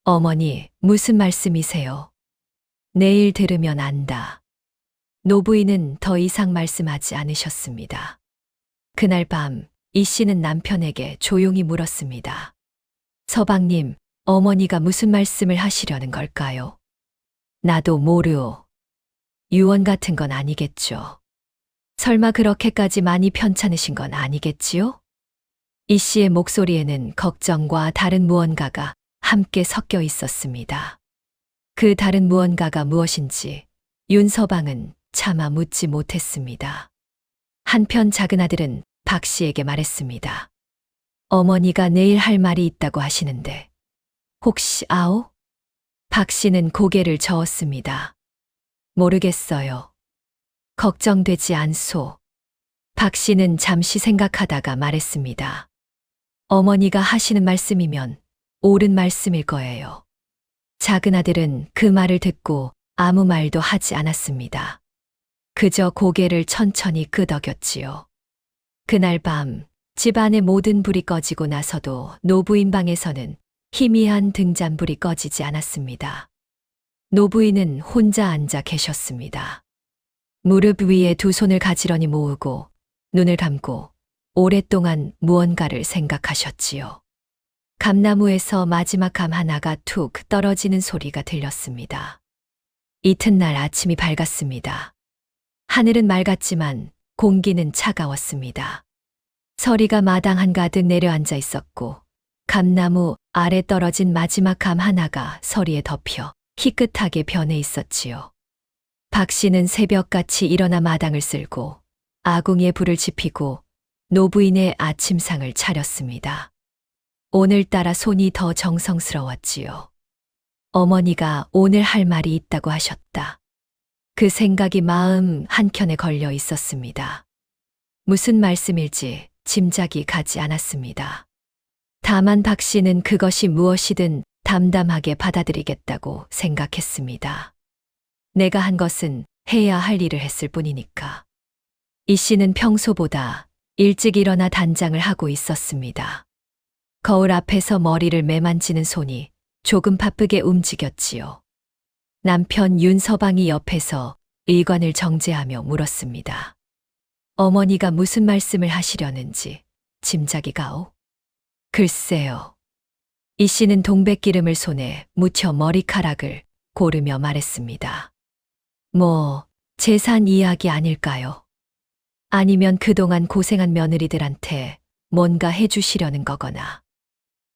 어머니, 무슨 말씀이세요? 내일 들으면 안다. 노부인은 더 이상 말씀하지 않으셨습니다. 그날 밤 이 씨는 남편에게 조용히 물었습니다. 서방님, 어머니가 무슨 말씀을 하시려는 걸까요? 나도 모르오. 유언 같은 건 아니겠죠. 설마 그렇게까지 많이 편찮으신 건 아니겠지요? 이 씨의 목소리에는 걱정과 다른 무언가가 함께 섞여 있었습니다. 그 다른 무언가가 무엇인지 윤서방은 차마 묻지 못했습니다. 한편 작은아들은 박 씨에게 말했습니다. 어머니가 내일 할 말이 있다고 하시는데 혹시 아오? 박 씨는 고개를 저었습니다. 모르겠어요. 걱정되지 않소. 박 씨는 잠시 생각하다가 말했습니다. 어머니가 하시는 말씀이면 옳은 말씀일 거예요. 작은아들은 그 말을 듣고 아무 말도 하지 않았습니다. 그저 고개를 천천히 끄덕였지요. 그날 밤 집안의 모든 불이 꺼지고 나서도 노부인 방에서는 희미한 등잔불이 꺼지지 않았습니다. 노부인은 혼자 앉아 계셨습니다. 무릎 위에 두 손을 가지런히 모으고 눈을 감고 오랫동안 무언가를 생각하셨지요. 감나무에서 마지막 감 하나가 툭 떨어지는 소리가 들렸습니다. 이튿날 아침이 밝았습니다. 하늘은 맑았지만 공기는 차가웠습니다. 서리가 마당 한가득 내려앉아 있었고 감나무 아래 떨어진 마지막 감 하나가 서리에 덮여 희끗하게 변해 있었지요. 박 씨는 새벽같이 일어나 마당을 쓸고 아궁이에 불을 지피고 노부인의 아침상을 차렸습니다. 오늘따라 손이 더 정성스러웠지요. 어머니가 오늘 할 말이 있다고 하셨다. 그 생각이 마음 한켠에 걸려 있었습니다. 무슨 말씀일지 짐작이 가지 않았습니다. 다만 박 씨는 그것이 무엇이든 담담하게 받아들이겠다고 생각했습니다. 내가 한 것은 해야 할 일을 했을 뿐이니까. 이 씨는 평소보다 일찍 일어나 단장을 하고 있었습니다. 거울 앞에서 머리를 매만지는 손이 조금 바쁘게 움직였지요. 남편 윤서방이 옆에서 의관을 정제하며 물었습니다. 어머니가 무슨 말씀을 하시려는지 짐작이 가오? 글쎄요. 이 씨는 동백기름을 손에 묻혀 머리카락을 고르며 말했습니다. 뭐, 재산 이야기 아닐까요? 아니면 그동안 고생한 며느리들한테 뭔가 해주시려는 거거나.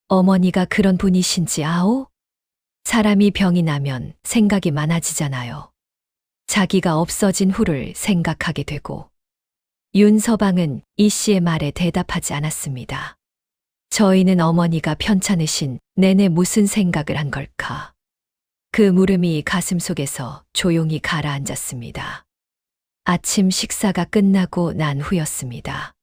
어머니가 그런 분이신지 아오? 사람이 병이 나면 생각이 많아지잖아요. 자기가 없어진 후를 생각하게 되고. 윤서방은 이 씨의 말에 대답하지 않았습니다. 저희는 어머니가 편찮으신 내내 무슨 생각을 한 걸까? 그 물음이 가슴속에서 조용히 가라앉았습니다. 아침 식사가 끝나고 난 후였습니다.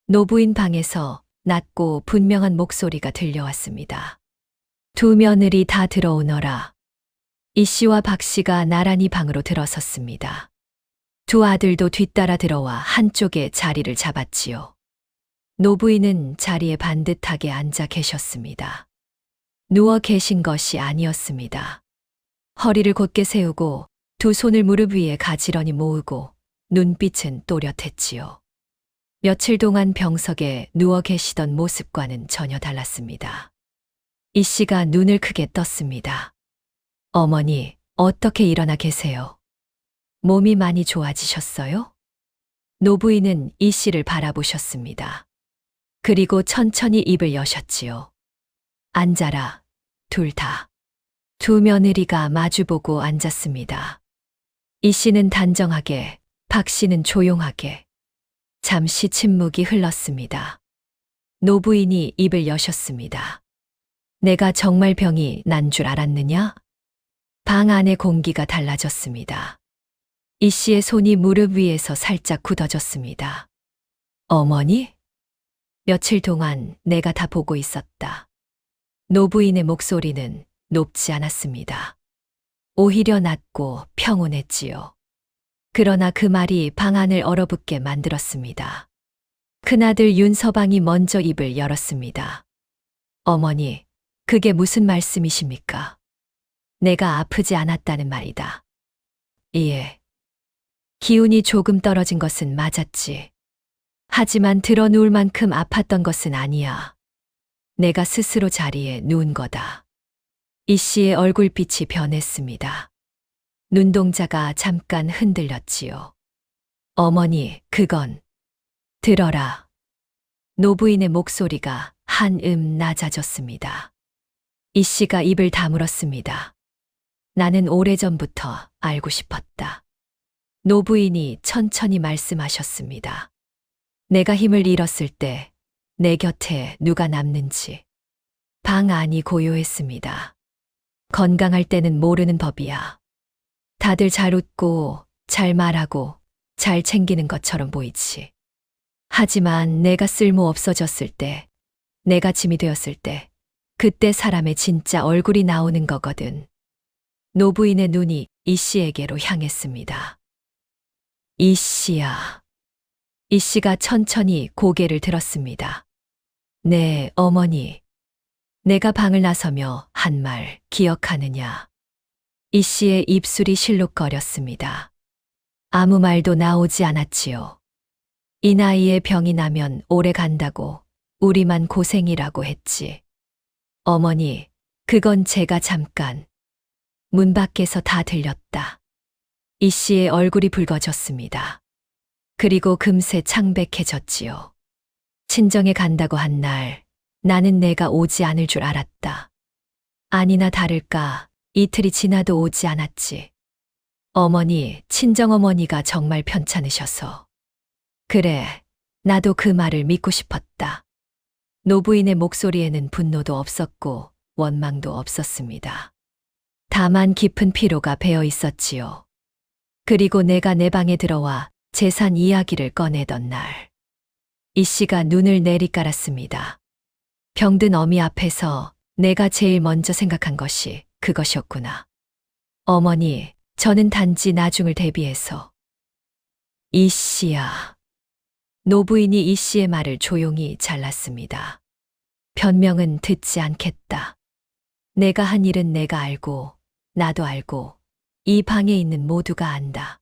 노부인 방에서 낮고 분명한 목소리가 들려왔습니다. 두 며느리 다 들어오너라. 이 씨와 박 씨가 나란히 방으로 들어섰습니다. 두 아들도 뒤따라 들어와 한쪽에 자리를 잡았지요. 노부인은 자리에 반듯하게 앉아 계셨습니다. 누워 계신 것이 아니었습니다. 허리를 곧게 세우고 두 손을 무릎 위에 가지런히 모으고 눈빛은 또렷했지요. 며칠 동안 병석에 누워 계시던 모습과는 전혀 달랐습니다. 이 씨가 눈을 크게 떴습니다. 어머니, 어떻게 일어나 계세요? 몸이 많이 좋아지셨어요? 노부인은 이 씨를 바라보셨습니다. 그리고 천천히 입을 여셨지요. 앉아라, 둘 다. 두 며느리가 마주보고 앉았습니다. 이 씨는 단정하게, 박 씨는 조용하게. 잠시 침묵이 흘렀습니다. 노부인이 입을 여셨습니다. 내가 정말 병이 난 줄 알았느냐? 방 안의 공기가 달라졌습니다. 이 씨의 손이 무릎 위에서 살짝 굳어졌습니다. 어머니? 며칠 동안 내가 다 보고 있었다. 노부인의 목소리는 높지 않았습니다. 오히려 낮고 평온했지요. 그러나 그 말이 방 안을 얼어붙게 만들었습니다. 큰아들 윤서방이 먼저 입을 열었습니다. 어머니, 그게 무슨 말씀이십니까? 내가 아프지 않았다는 말이다. 예. 기운이 조금 떨어진 것은 맞았지. 하지만 들어 누울 만큼 아팠던 것은 아니야. 내가 스스로 자리에 누운 거다. 이 씨의 얼굴빛이 변했습니다. 눈동자가 잠깐 흔들렸지요. 어머니, 그건 들어라. 노부인의 목소리가 한음 낮아졌습니다. 이 씨가 입을 다물었습니다. 나는 오래전부터 알고 싶었다. 노부인이 천천히 말씀하셨습니다. 내가 힘을 잃었을 때 내 곁에 누가 남는지. 방 안이 고요했습니다. 건강할 때는 모르는 법이야. 다들 잘 웃고 잘 말하고 잘 챙기는 것처럼 보이지. 하지만 내가 쓸모 없어졌을 때, 내가 짐이 되었을 때, 그때 사람의 진짜 얼굴이 나오는 거거든. 노부인의 눈이 이 씨에게로 향했습니다. 이 씨야. 이 씨가 천천히 고개를 들었습니다. 네, 어머니. 내가 방을 나서며 한 말 기억하느냐. 이 씨의 입술이 실룩거렸습니다. 아무 말도 나오지 않았지요. 이 나이에 병이 나면 오래 간다고 우리만 고생이라고 했지. 어머니, 그건 제가 잠깐. 문 밖에서 다 들렸다. 이 씨의 얼굴이 붉어졌습니다. 그리고 금세 창백해졌지요. 친정에 간다고 한 날, 나는 내가 오지 않을 줄 알았다. 아니나 다를까 이틀이 지나도 오지 않았지. 어머니, 친정어머니가 정말 편찮으셔서. 그래, 나도 그 말을 믿고 싶었다. 노부인의 목소리에는 분노도 없었고 원망도 없었습니다. 다만 깊은 피로가 배어 있었지요. 그리고 내가 내 방에 들어와 재산 이야기를 꺼내던 날, 이 씨가 눈을 내리깔았습니다. 병든 어미 앞에서 내가 제일 먼저 생각한 것이 그것이었구나. 어머니, 저는 단지 나중을 대비해서. 이 씨야. 노부인이 이 씨의 말을 조용히 잘랐습니다. 변명은 듣지 않겠다. 내가 한 일은 내가 알고, 나도 알고, 이 방에 있는 모두가 안다.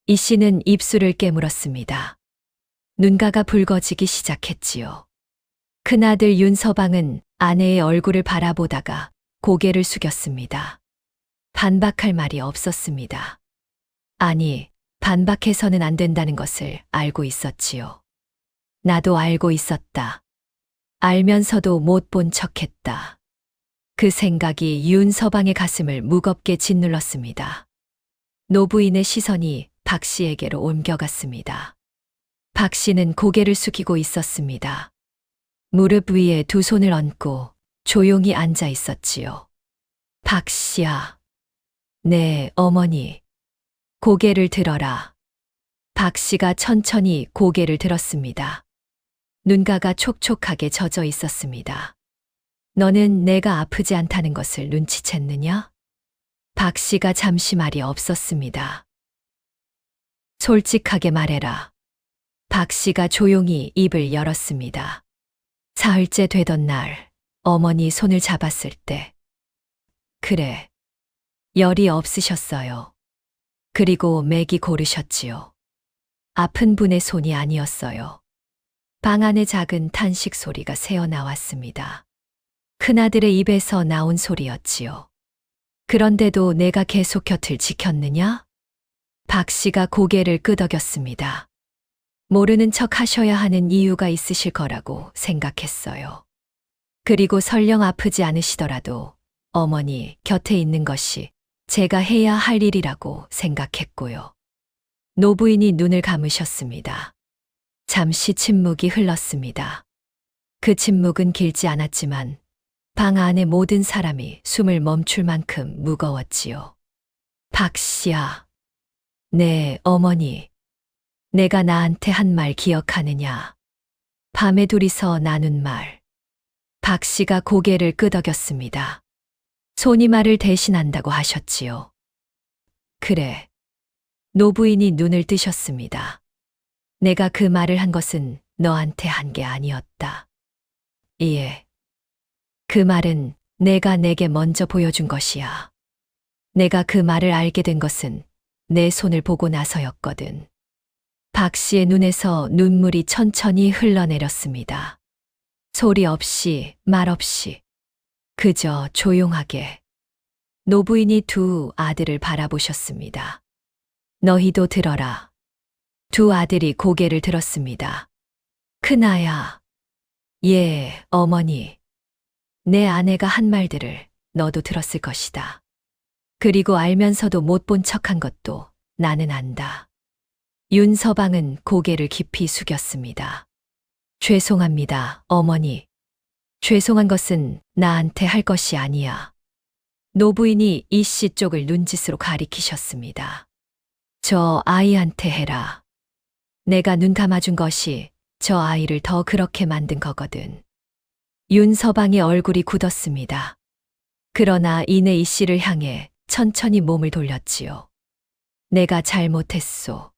이 씨는 입술을 깨물었습니다. 눈가가 붉어지기 시작했지요. 큰아들 윤서방은 아내의 얼굴을 바라보다가 고개를 숙였습니다. 반박할 말이 없었습니다. 아니, 반박해서는 안 된다는 것을 알고 있었지요. 나도 알고 있었다. 알면서도 못 본 척했다. 그 생각이 윤서방의 가슴을 무겁게 짓눌렀습니다. 노부인의 시선이 박 씨에게로 옮겨갔습니다. 박 씨는 고개를 숙이고 있었습니다. 무릎 위에 두 손을 얹고 조용히 앉아 있었지요. 박 씨야. 네, 어머니. 고개를 들어라. 박 씨가 천천히 고개를 들었습니다. 눈가가 촉촉하게 젖어 있었습니다. 너는 내가 아프지 않다는 것을 눈치챘느냐? 박 씨가 잠시 말이 없었습니다. 솔직하게 말해라. 박 씨가 조용히 입을 열었습니다. 사흘째 되던 날, 어머니 손을 잡았을 때. 그래. 열이 없으셨어요. 그리고 맥이 고르셨지요. 아픈 분의 손이 아니었어요. 방 안에 작은 탄식 소리가 새어나왔습니다. 큰아들의 입에서 나온 소리였지요. 그런데도 내가 계속 곁을 지켰느냐? 박 씨가 고개를 끄덕였습니다. 모르는 척 하셔야 하는 이유가 있으실 거라고 생각했어요. 그리고 설령 아프지 않으시더라도 어머니 곁에 있는 것이 제가 해야 할 일이라고 생각했고요. 노부인이 눈을 감으셨습니다. 잠시 침묵이 흘렀습니다. 그 침묵은 길지 않았지만 방 안의 모든 사람이 숨을 멈출 만큼 무거웠지요. 박 씨야. 네, 어머니. 내가 나한테 한 말 기억하느냐? 밤에 둘이서 나눈 말. 박 씨가 고개를 끄덕였습니다. 손이 말을 대신한다고 하셨지요. 그래. 노부인이 눈을 뜨셨습니다. 내가 그 말을 한 것은 너한테 한 게 아니었다. 예. 그 말은 내가 내게 먼저 보여준 것이야. 내가 그 말을 알게 된 것은 내 손을 보고 나서였거든. 박 씨의 눈에서 눈물이 천천히 흘러내렸습니다. 소리 없이, 말 없이. 그저 조용하게. 노부인이 두 아들을 바라보셨습니다. 너희도 들어라. 두 아들이 고개를 들었습니다. 큰아야. 예, 어머니. 내 아내가 한 말들을 너도 들었을 것이다. 그리고 알면서도 못 본 척한 것도 나는 안다. 윤서방은 고개를 깊이 숙였습니다. 죄송합니다, 어머니. 죄송한 것은 나한테 할 것이 아니야. 노부인이 이 씨 쪽을 눈짓으로 가리키셨습니다. 저 아이한테 해라. 내가 눈 감아준 것이 저 아이를 더 그렇게 만든 거거든. 윤서방의 얼굴이 굳었습니다. 그러나 이내 이 씨를 향해 천천히 몸을 돌렸지요. 내가 잘못했소.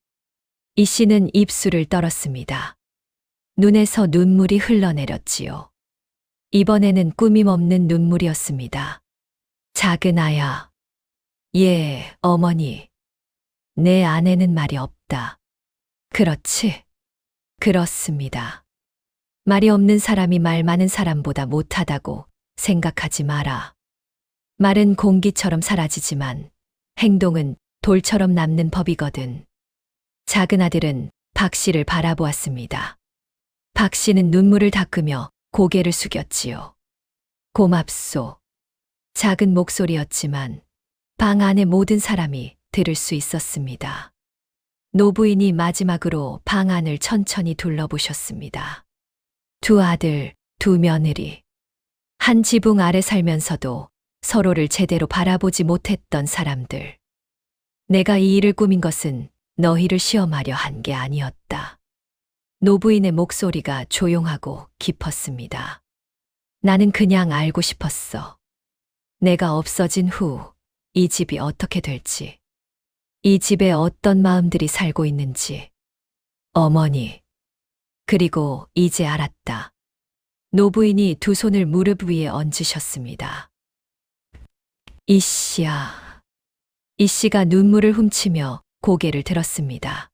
이 씨는 입술을 떨었습니다. 눈에서 눈물이 흘러내렸지요. 이번에는 꾸밈없는 눈물이었습니다. 작은 아야. 예, 어머니. 내 아내는 말이 없다. 그렇지? 그렇습니다. 말이 없는 사람이 말 많은 사람보다 못하다고 생각하지 마라. 말은 공기처럼 사라지지만 행동은 돌처럼 남는 법이거든. 작은 아들은 박 씨를 바라보았습니다. 박 씨는 눈물을 닦으며 고개를 숙였지요. 고맙소. 작은 목소리였지만 방 안의 모든 사람이 들을 수 있었습니다. 노부인이 마지막으로 방 안을 천천히 둘러보셨습니다. 두 아들, 두 며느리. 한 지붕 아래 살면서도 서로를 제대로 바라보지 못했던 사람들. 내가 이 일을 꾸민 것은 너희를 시험하려 한 게 아니었다. 노부인의 목소리가 조용하고 깊었습니다. 나는 그냥 알고 싶었어. 내가 없어진 후 이 집이 어떻게 될지, 이 집에 어떤 마음들이 살고 있는지. 어머니. 그리고 이제 알았다. 노부인이 두 손을 무릎 위에 얹으셨습니다. 이 씨야. 이 씨가 눈물을 훔치며 고개를 들었습니다.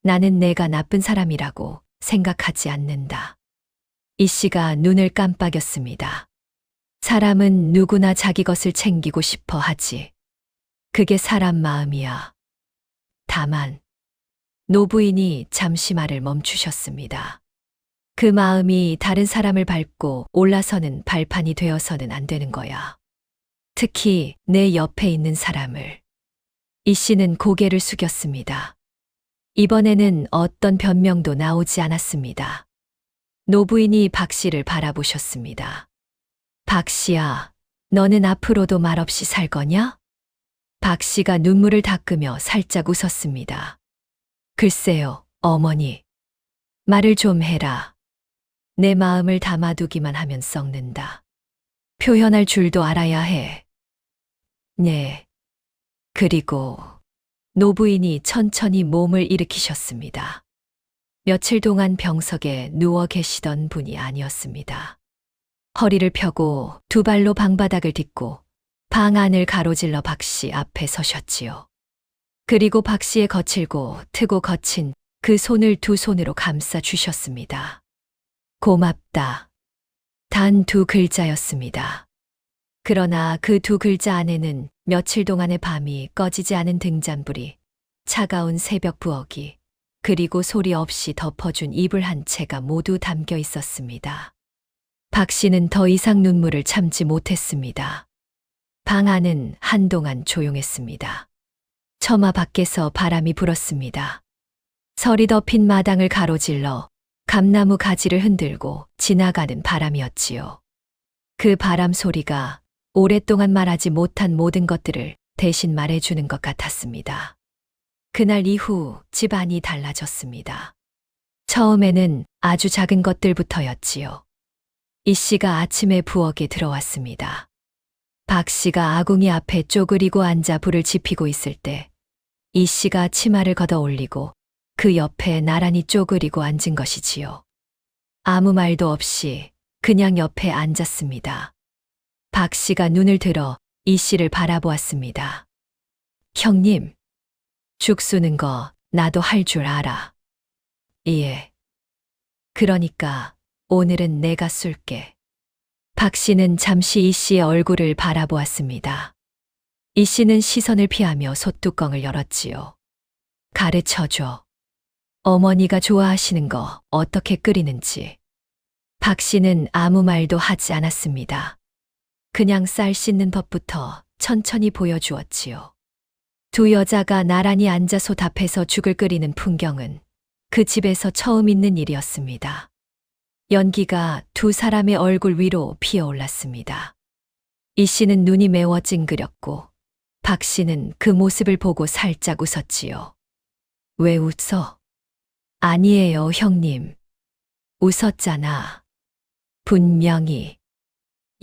나는 내가 나쁜 사람이라고 생각하지 않는다. 이 씨가 눈을 깜빡였습니다. 사람은 누구나 자기 것을 챙기고 싶어 하지. 그게 사람 마음이야. 다만, 노부인이 잠시 말을 멈추셨습니다. 그 마음이 다른 사람을 밟고 올라서는 발판이 되어서는 안 되는 거야. 특히 내 옆에 있는 사람을. 이 씨는 고개를 숙였습니다. 이번에는 어떤 변명도 나오지 않았습니다. 노부인이 박 씨를 바라보셨습니다. 박 씨야, 너는 앞으로도 말없이 살 거냐? 박 씨가 눈물을 닦으며 살짝 웃었습니다. 글쎄요, 어머니. 말을 좀 해라. 내 마음을 담아두기만 하면 썩는다. 표현할 줄도 알아야 해. 네. 그리고 노부인이 천천히 몸을 일으키셨습니다. 며칠 동안 병석에 누워 계시던 분이 아니었습니다. 허리를 펴고 두 발로 방바닥을 딛고 방 안을 가로질러 박 씨 앞에 서셨지요. 그리고 박 씨의 거칠고 트고 거친 그 손을 두 손으로 감싸 주셨습니다. 고맙다. 단 두 글자였습니다. 그러나 그 두 글자 안에는 며칠 동안의 밤이 꺼지지 않은 등잔불이, 차가운 새벽 부엌이, 그리고 소리 없이 덮어준 이불 한 채가 모두 담겨 있었습니다. 박 씨는 더 이상 눈물을 참지 못했습니다. 방 안은 한동안 조용했습니다. 처마 밖에서 바람이 불었습니다. 설이 덮인 마당을 가로질러 감나무 가지를 흔들고 지나가는 바람이었지요. 그 바람 소리가 오랫동안 말하지 못한 모든 것들을 대신 말해주는 것 같았습니다. 그날 이후 집안이 달라졌습니다. 처음에는 아주 작은 것들부터였지요. 이 씨가 아침에 부엌에 들어왔습니다. 박 씨가 아궁이 앞에 쪼그리고 앉아 불을 지피고 있을 때 이 씨가 치마를 걷어 올리고 그 옆에 나란히 쪼그리고 앉은 것이지요. 아무 말도 없이 그냥 옆에 앉았습니다. 박 씨가 눈을 들어 이 씨를 바라보았습니다. 형님, 죽 쑤는 거 나도 할 줄 알아. 예. 그러니까 오늘은 내가 쏠게. 박 씨는 잠시 이 씨의 얼굴을 바라보았습니다. 이 씨는 시선을 피하며 솥뚜껑을 열었지요. 가르쳐줘. 어머니가 좋아하시는 거 어떻게 끓이는지. 박 씨는 아무 말도 하지 않았습니다. 그냥 쌀 씻는 법부터 천천히 보여주었지요. 두 여자가 나란히 앉아 솥 앞에서 죽을 끓이는 풍경은 그 집에서 처음 있는 일이었습니다. 연기가 두 사람의 얼굴 위로 피어올랐습니다. 이 씨는 눈이 매워 찡그렸고 박 씨는 그 모습을 보고 살짝 웃었지요. 왜 웃어? 아니에요, 형님. 웃었잖아. 분명히.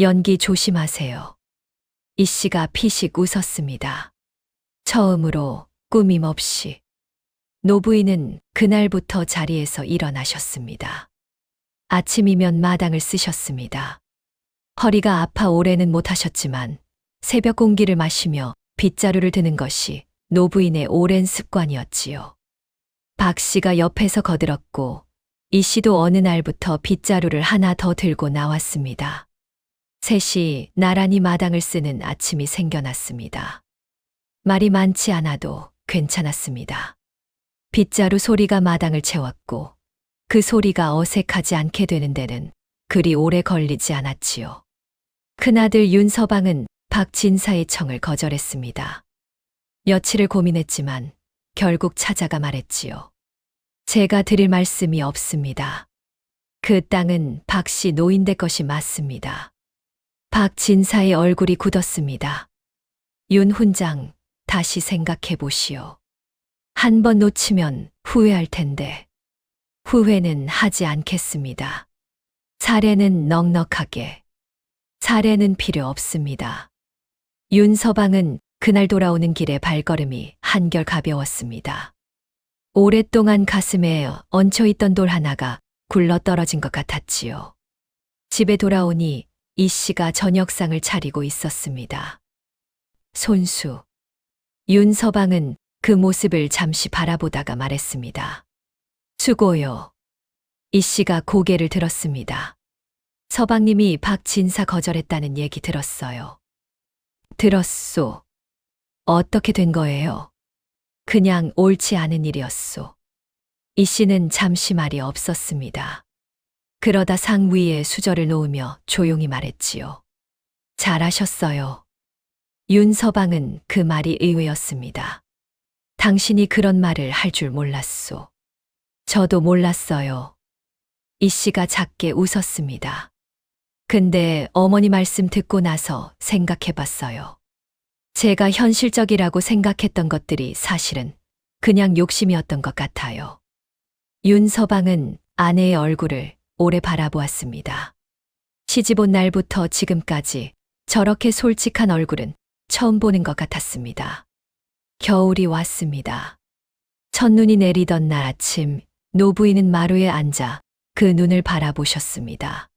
연기 조심하세요. 이 씨가 피식 웃었습니다. 처음으로 꾸밈 없이. 노부인은 그날부터 자리에서 일어나셨습니다. 아침이면 마당을 쓰셨습니다. 허리가 아파 오래는 못하셨지만 새벽 공기를 마시며 빗자루를 드는 것이 노부인의 오랜 습관이었지요. 박 씨가 옆에서 거들었고 이 씨도 어느 날부터 빗자루를 하나 더 들고 나왔습니다. 셋이 나란히 마당을 쓰는 아침이 생겨났습니다. 말이 많지 않아도 괜찮았습니다. 빗자루 소리가 마당을 채웠고 그 소리가 어색하지 않게 되는 데는 그리 오래 걸리지 않았지요. 큰아들 윤서방은 박진사의 청을 거절했습니다. 며칠을 고민했지만 결국 찾아가 말했지요. 제가 드릴 말씀이 없습니다. 그 땅은 박씨 노인네 것이 맞습니다. 박진사의 얼굴이 굳었습니다. 윤 훈장, 다시 생각해 보시오. 한 번 놓치면 후회할 텐데. 후회는 하지 않겠습니다. 사례는 넉넉하게. 사례는 필요 없습니다. 윤서방은 그날 돌아오는 길에 발걸음이 한결 가벼웠습니다. 오랫동안 가슴에 얹혀있던 돌 하나가 굴러 떨어진 것 같았지요. 집에 돌아오니 이 씨가 저녁상을 차리고 있었습니다. 손수. 윤서방은 그 모습을 잠시 바라보다가 말했습니다. 수고요. 이 씨가 고개를 들었습니다. 서방님이 박진사 거절했다는 얘기 들었어요. 들었소. 어떻게 된 거예요? 그냥 옳지 않은 일이었소. 이 씨는 잠시 말이 없었습니다. 그러다 상 위에 수저를 놓으며 조용히 말했지요. 잘하셨어요. 윤서방은 그 말이 의외였습니다. 당신이 그런 말을 할 줄 몰랐소. 저도 몰랐어요. 이 씨가 작게 웃었습니다. 근데 어머니 말씀 듣고 나서 생각해 봤어요. 제가 현실적이라고 생각했던 것들이 사실은 그냥 욕심이었던 것 같아요. 윤서방은 아내의 얼굴을 오래 바라보았습니다. 시집 온 날부터 지금까지 저렇게 솔직한 얼굴은 처음 보는 것 같았습니다. 겨울이 왔습니다. 첫눈이 내리던 날 아침, 노부인은 마루에 앉아 그 눈을 바라보셨습니다.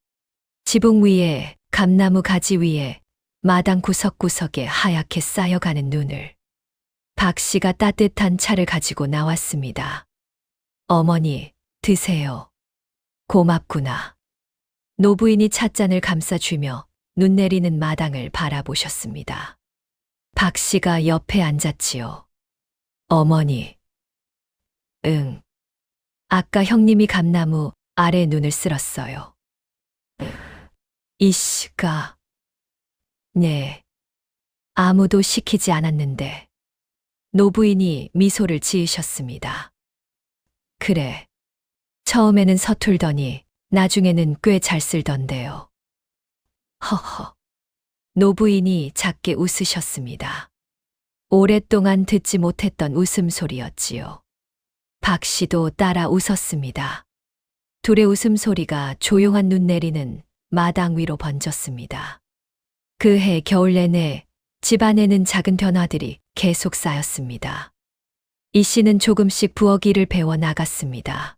지붕 위에, 감나무 가지 위에, 마당 구석구석에 하얗게 쌓여가는 눈을. 박 씨가 따뜻한 차를 가지고 나왔습니다. 어머니, 드세요. 고맙구나. 노부인이 찻잔을 감싸주며 눈 내리는 마당을 바라보셨습니다. 박 씨가 옆에 앉았지요. 어머니. 응. 아까 형님이 감나무 아래 눈을 쓸었어요. 이 씨가. 네. 아무도 시키지 않았는데. 노부인이 미소를 지으셨습니다. 그래. 처음에는 서툴더니 나중에는 꽤 잘 쓸던데요. 허허. 노부인이 작게 웃으셨습니다. 오랫동안 듣지 못했던 웃음소리였지요. 박 씨도 따라 웃었습니다. 둘의 웃음소리가 조용한 눈 내리는 마당 위로 번졌습니다. 그해 겨울 내내 집안에는 작은 변화들이 계속 쌓였습니다. 이 씨는 조금씩 부엌일을 배워 나갔습니다.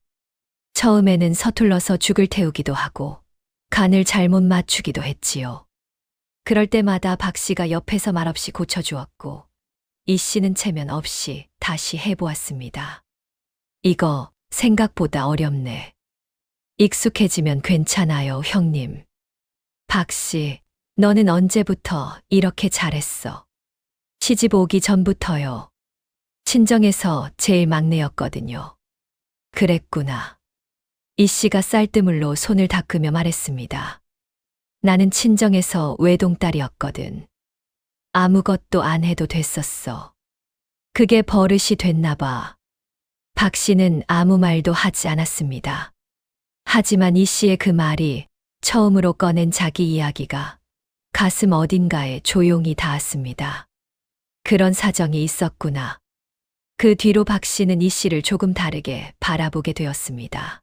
처음에는 서툴러서 죽을 태우기도 하고 간을 잘못 맞추기도 했지요. 그럴 때마다 박 씨가 옆에서 말없이 고쳐주었고 이 씨는 체면 없이 다시 해보았습니다. 이거 생각보다 어렵네. 익숙해지면 괜찮아요, 형님. 박 씨, 너는 언제부터 이렇게 잘했어? 시집 오기 전부터요. 친정에서 제일 막내였거든요. 그랬구나. 이 씨가 쌀뜨물로 손을 닦으며 말했습니다. 나는 친정에서 외동딸이었거든. 아무것도 안 해도 됐었어. 그게 버릇이 됐나 봐. 박 씨는 아무 말도 하지 않았습니다. 하지만 이 씨의 그 말이 처음으로 꺼낸 자기 이야기가 가슴 어딘가에 조용히 닿았습니다. 그런 사정이 있었구나. 그 뒤로 박 씨는 이 씨를 조금 다르게 바라보게 되었습니다.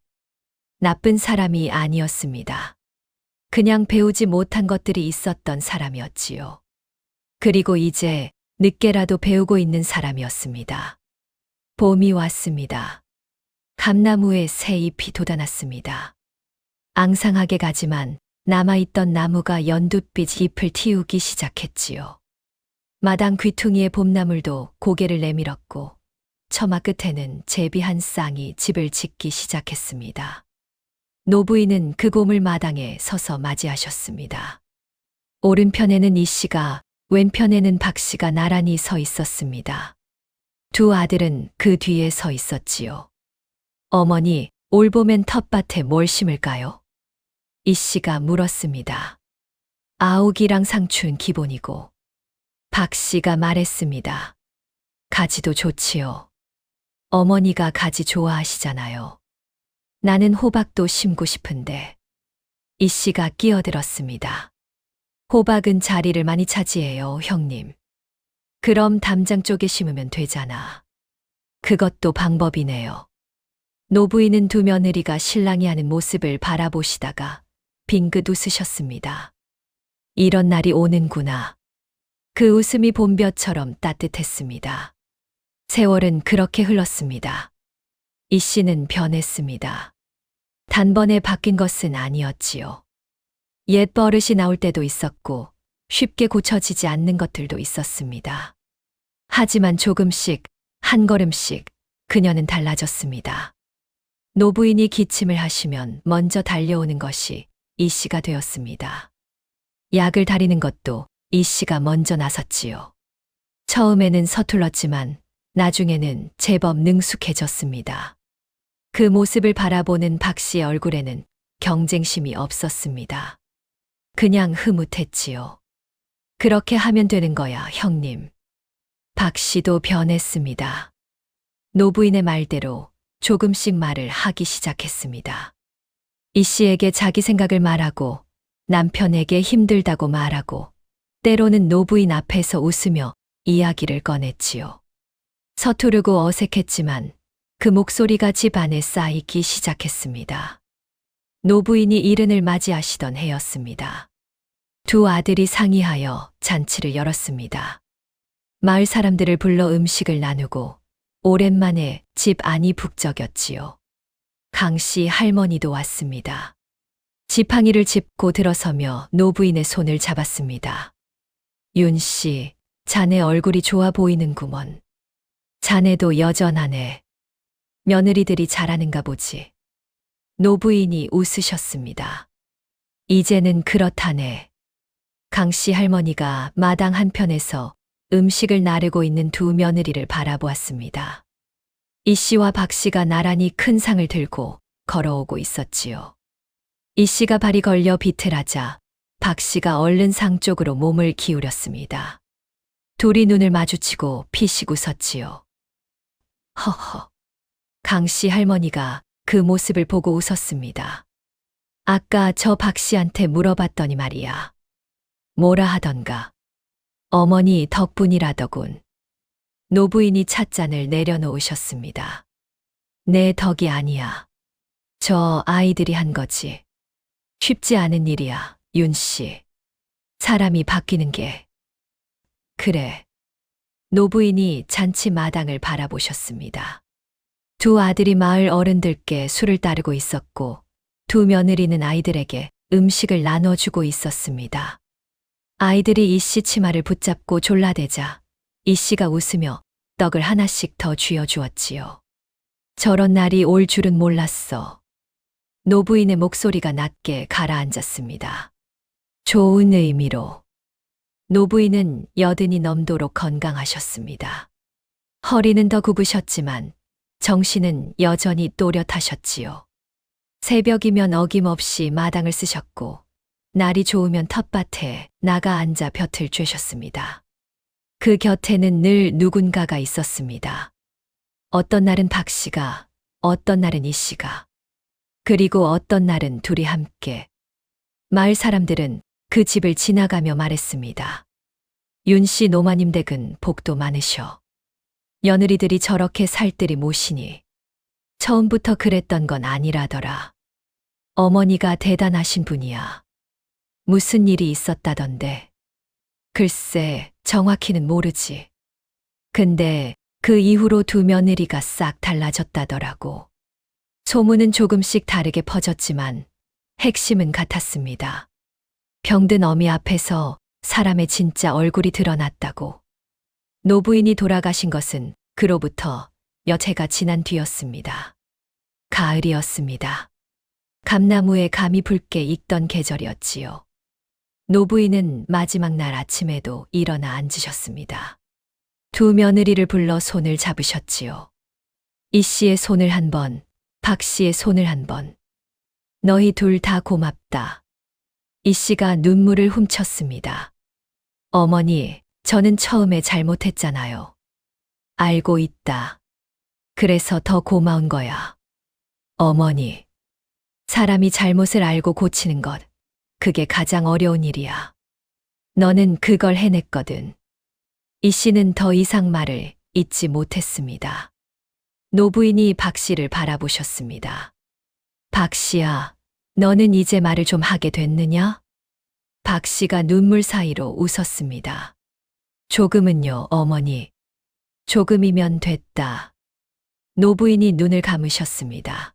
나쁜 사람이 아니었습니다. 그냥 배우지 못한 것들이 있었던 사람이었지요. 그리고 이제 늦게라도 배우고 있는 사람이었습니다. 봄이 왔습니다. 감나무에 새 잎이 돋아났습니다. 앙상하게 가지만 남아있던 나무가 연두빛 잎을 틔우기 시작했지요. 마당 귀퉁이의 봄나물도 고개를 내밀었고 처마 끝에는 제비 한 쌍이 집을 짓기 시작했습니다. 노부인은 그 고물 마당에 서서 맞이하셨습니다. 오른편에는 이 씨가 왼편에는 박 씨가 나란히 서 있었습니다. 두 아들은 그 뒤에 서 있었지요. 어머니, 올 봄엔 텃밭에 뭘 심을까요? 이 씨가 물었습니다. 아욱이랑 상추는 기본이고. 박 씨가 말했습니다. 가지도 좋지요. 어머니가 가지 좋아하시잖아요. 나는 호박도 심고 싶은데. 이 씨가 끼어들었습니다. 호박은 자리를 많이 차지해요, 형님. 그럼 담장 쪽에 심으면 되잖아. 그것도 방법이네요. 노부인은 두 며느리가 신랑이 하는 모습을 바라보시다가 빙긋 웃으셨습니다. 이런 날이 오는구나. 그 웃음이 봄볕처럼 따뜻했습니다. 세월은 그렇게 흘렀습니다. 이 씨는 변했습니다. 단번에 바뀐 것은 아니었지요. 옛 버릇이 나올 때도 있었고 쉽게 고쳐지지 않는 것들도 있었습니다. 하지만 조금씩, 한 걸음씩 그녀는 달라졌습니다. 노부인이 기침을 하시면 먼저 달려오는 것이 이 씨가 되었습니다. 약을 다리는 것도 이 씨가 먼저 나섰지요. 처음에는 서툴렀지만 나중에는 제법 능숙해졌습니다. 그 모습을 바라보는 박 씨의 얼굴에는 경쟁심이 없었습니다. 그냥 흐뭇했지요. 그렇게 하면 되는 거야, 형님. 박 씨도 변했습니다. 노부인의 말대로 조금씩 말을 하기 시작했습니다. 이 씨에게 자기 생각을 말하고 남편에게 힘들다고 말하고 때로는 노부인 앞에서 웃으며 이야기를 꺼냈지요. 서투르고 어색했지만 그 목소리가 집 안에 쌓이기 시작했습니다. 노부인이 이른을 맞이하시던 해였습니다. 두 아들이 상의하여 잔치를 열었습니다. 마을 사람들을 불러 음식을 나누고 오랜만에 집 안이 북적였지요. 강씨 할머니도 왔습니다. 지팡이를 짚고 들어서며 노부인의 손을 잡았습니다. 윤씨, 자네 얼굴이 좋아 보이는구먼. 자네도 여전하네. 며느리들이 잘하는가 보지. 노부인이 웃으셨습니다. 이제는 그렇다네. 강씨 할머니가 마당 한편에서 음식을 나르고 있는 두 며느리를 바라보았습니다. 이 씨와 박 씨가 나란히 큰 상을 들고 걸어오고 있었지요. 이 씨가 발이 걸려 비틀하자 박 씨가 얼른 상 쪽으로 몸을 기울였습니다. 둘이 눈을 마주치고 피식 웃었지요. 허허. 강씨 할머니가 그 모습을 보고 웃었습니다. 아까 저 박 씨한테 물어봤더니 말이야. 뭐라 하던가. 어머니 덕분이라더군. 노부인이 찻잔을 내려놓으셨습니다. 내 덕이 아니야. 저 아이들이 한 거지. 쉽지 않은 일이야, 윤씨. 사람이 바뀌는 게. 그래. 노부인이 잔치 마당을 바라보셨습니다. 두 아들이 마을 어른들께 술을 따르고 있었고 두 며느리는 아이들에게 음식을 나눠주고 있었습니다. 아이들이 이 씨 치마를 붙잡고 졸라대자 이 씨가 웃으며 떡을 하나씩 더 쥐어주었지요. 저런 날이 올 줄은 몰랐어. 노부인의 목소리가 낮게 가라앉았습니다. 좋은 의미로. 노부인은 여든이 넘도록 건강하셨습니다. 허리는 더 굽으셨지만 정신은 여전히 또렷하셨지요. 새벽이면 어김없이 마당을 쓰셨고 날이 좋으면 텃밭에 나가 앉아 볕을 쬐셨습니다. 그 곁에는 늘 누군가가 있었습니다. 어떤 날은 박 씨가, 어떤 날은 이 씨가, 그리고 어떤 날은 둘이 함께. 마을 사람들은 그 집을 지나가며 말했습니다. 윤씨 노마님 댁은 복도 많으셔. 며느리들이 저렇게 살뜰히 모시니 처음부터 그랬던 건 아니라더라. 어머니가 대단하신 분이야. 무슨 일이 있었다던데. 글쎄, 정확히는 모르지. 근데 그 이후로 두 며느리가 싹 달라졌다더라고. 소문은 조금씩 다르게 퍼졌지만 핵심은 같았습니다. 병든 어미 앞에서 사람의 진짜 얼굴이 드러났다고. 노부인이 돌아가신 것은 그로부터 몇 해가 지난 뒤였습니다. 가을이었습니다. 감나무에 감이 붉게 익던 계절이었지요. 노부인은 마지막 날 아침에도 일어나 앉으셨습니다. 두 며느리를 불러 손을 잡으셨지요. 이 씨의 손을 한 번, 박 씨의 손을 한 번. 너희 둘 다 고맙다. 이 씨가 눈물을 훔쳤습니다. 어머니, 저는 처음에 잘못했잖아요. 알고 있다. 그래서 더 고마운 거야. 어머니, 사람이 잘못을 알고 고치는 것, 그게 가장 어려운 일이야. 너는 그걸 해냈거든. 이 씨는 더 이상 말을 잇지 못했습니다. 노부인이 박 씨를 바라보셨습니다. 박 씨야, 너는 이제 말을 좀 하게 됐느냐? 박 씨가 눈물 사이로 웃었습니다. 조금은요, 어머니. 조금이면 됐다. 노부인이 눈을 감으셨습니다.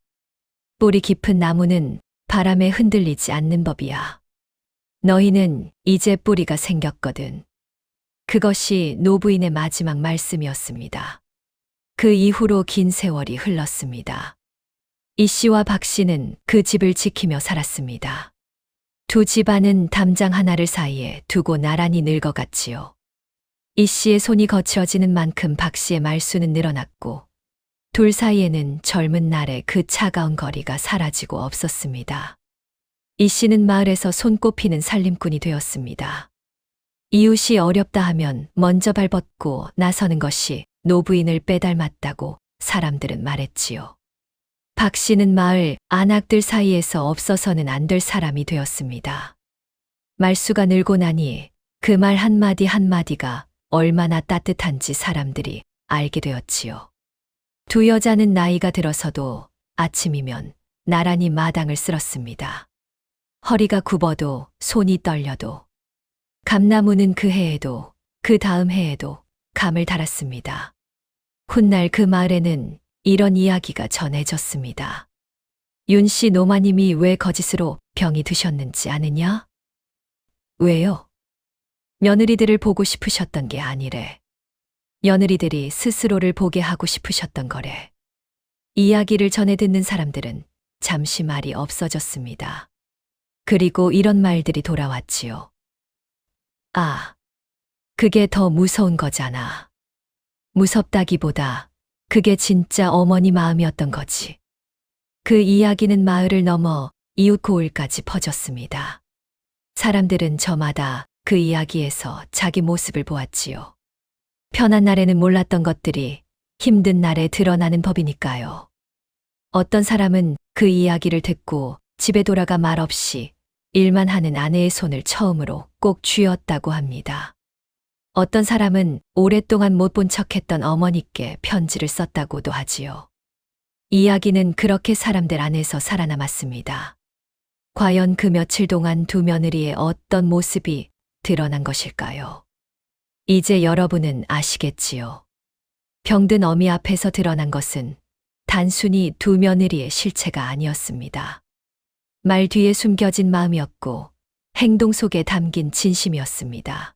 뿌리 깊은 나무는 바람에 흔들리지 않는 법이야. 너희는 이제 뿌리가 생겼거든. 그것이 노부인의 마지막 말씀이었습니다. 그 이후로 긴 세월이 흘렀습니다. 이 씨와 박 씨는 그 집을 지키며 살았습니다. 두 집안은 담장 하나를 사이에 두고 나란히 늙어갔지요. 이 씨의 손이 거칠어지는 만큼 박 씨의 말수는 늘어났고 둘 사이에는 젊은 날의 그 차가운 거리가 사라지고 없었습니다. 이 씨는 마을에서 손꼽히는 살림꾼이 되었습니다. 이웃이 어렵다 하면 먼저 발벗고 나서는 것이 노부인을 빼닮았다고 사람들은 말했지요. 박 씨는 마을 안악들 사이에서 없어서는 안 될 사람이 되었습니다. 말수가 늘고 나니 그 말 한마디 한마디가 얼마나 따뜻한지 사람들이 알게 되었지요. 두 여자는 나이가 들어서도 아침이면 나란히 마당을 쓸었습니다. 허리가 굽어도 손이 떨려도 감나무는 그 해에도 그 다음 해에도 감을 달았습니다. 훗날 그 마을에는 이런 이야기가 전해졌습니다. 윤 씨 노마님이 왜 거짓으로 병이 드셨는지 아느냐? 왜요? 며느리들을 보고 싶으셨던 게 아니래. 며느리들이 스스로를 보게 하고 싶으셨던 거래. 이야기를 전해 듣는 사람들은 잠시 말이 없어졌습니다. 그리고 이런 말들이 돌아왔지요. 아, 그게 더 무서운 거잖아. 무섭다기보다 그게 진짜 어머니 마음이었던 거지. 그 이야기는 마을을 넘어 이웃 고을까지 퍼졌습니다. 사람들은 저마다 그 이야기에서 자기 모습을 보았지요. 편한 날에는 몰랐던 것들이 힘든 날에 드러나는 법이니까요. 어떤 사람은 그 이야기를 듣고 집에 돌아가 말없이 일만 하는 아내의 손을 처음으로 꼭 쥐었다고 합니다. 어떤 사람은 오랫동안 못 본 척했던 어머니께 편지를 썼다고도 하지요. 이야기는 그렇게 사람들 안에서 살아남았습니다. 과연 그 며칠 동안 두 며느리의 어떤 모습이 드러난 것일까요? 이제 여러분은 아시겠지요. 병든 어미 앞에서 드러난 것은 단순히 두 며느리의 실체가 아니었습니다. 말 뒤에 숨겨진 마음이었고 행동 속에 담긴 진심이었습니다.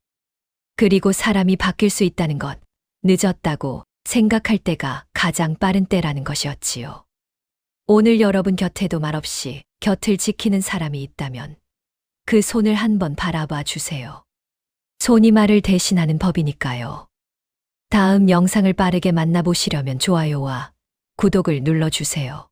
그리고 사람이 바뀔 수 있다는 것, 늦었다고 생각할 때가 가장 빠른 때라는 것이었지요. 오늘 여러분 곁에도 말없이 곁을 지키는 사람이 있다면 그 손을 한번 바라봐 주세요. 손이 말을 대신하는 법이니까요. 다음 영상을 빠르게 만나보시려면 좋아요와 구독을 눌러주세요.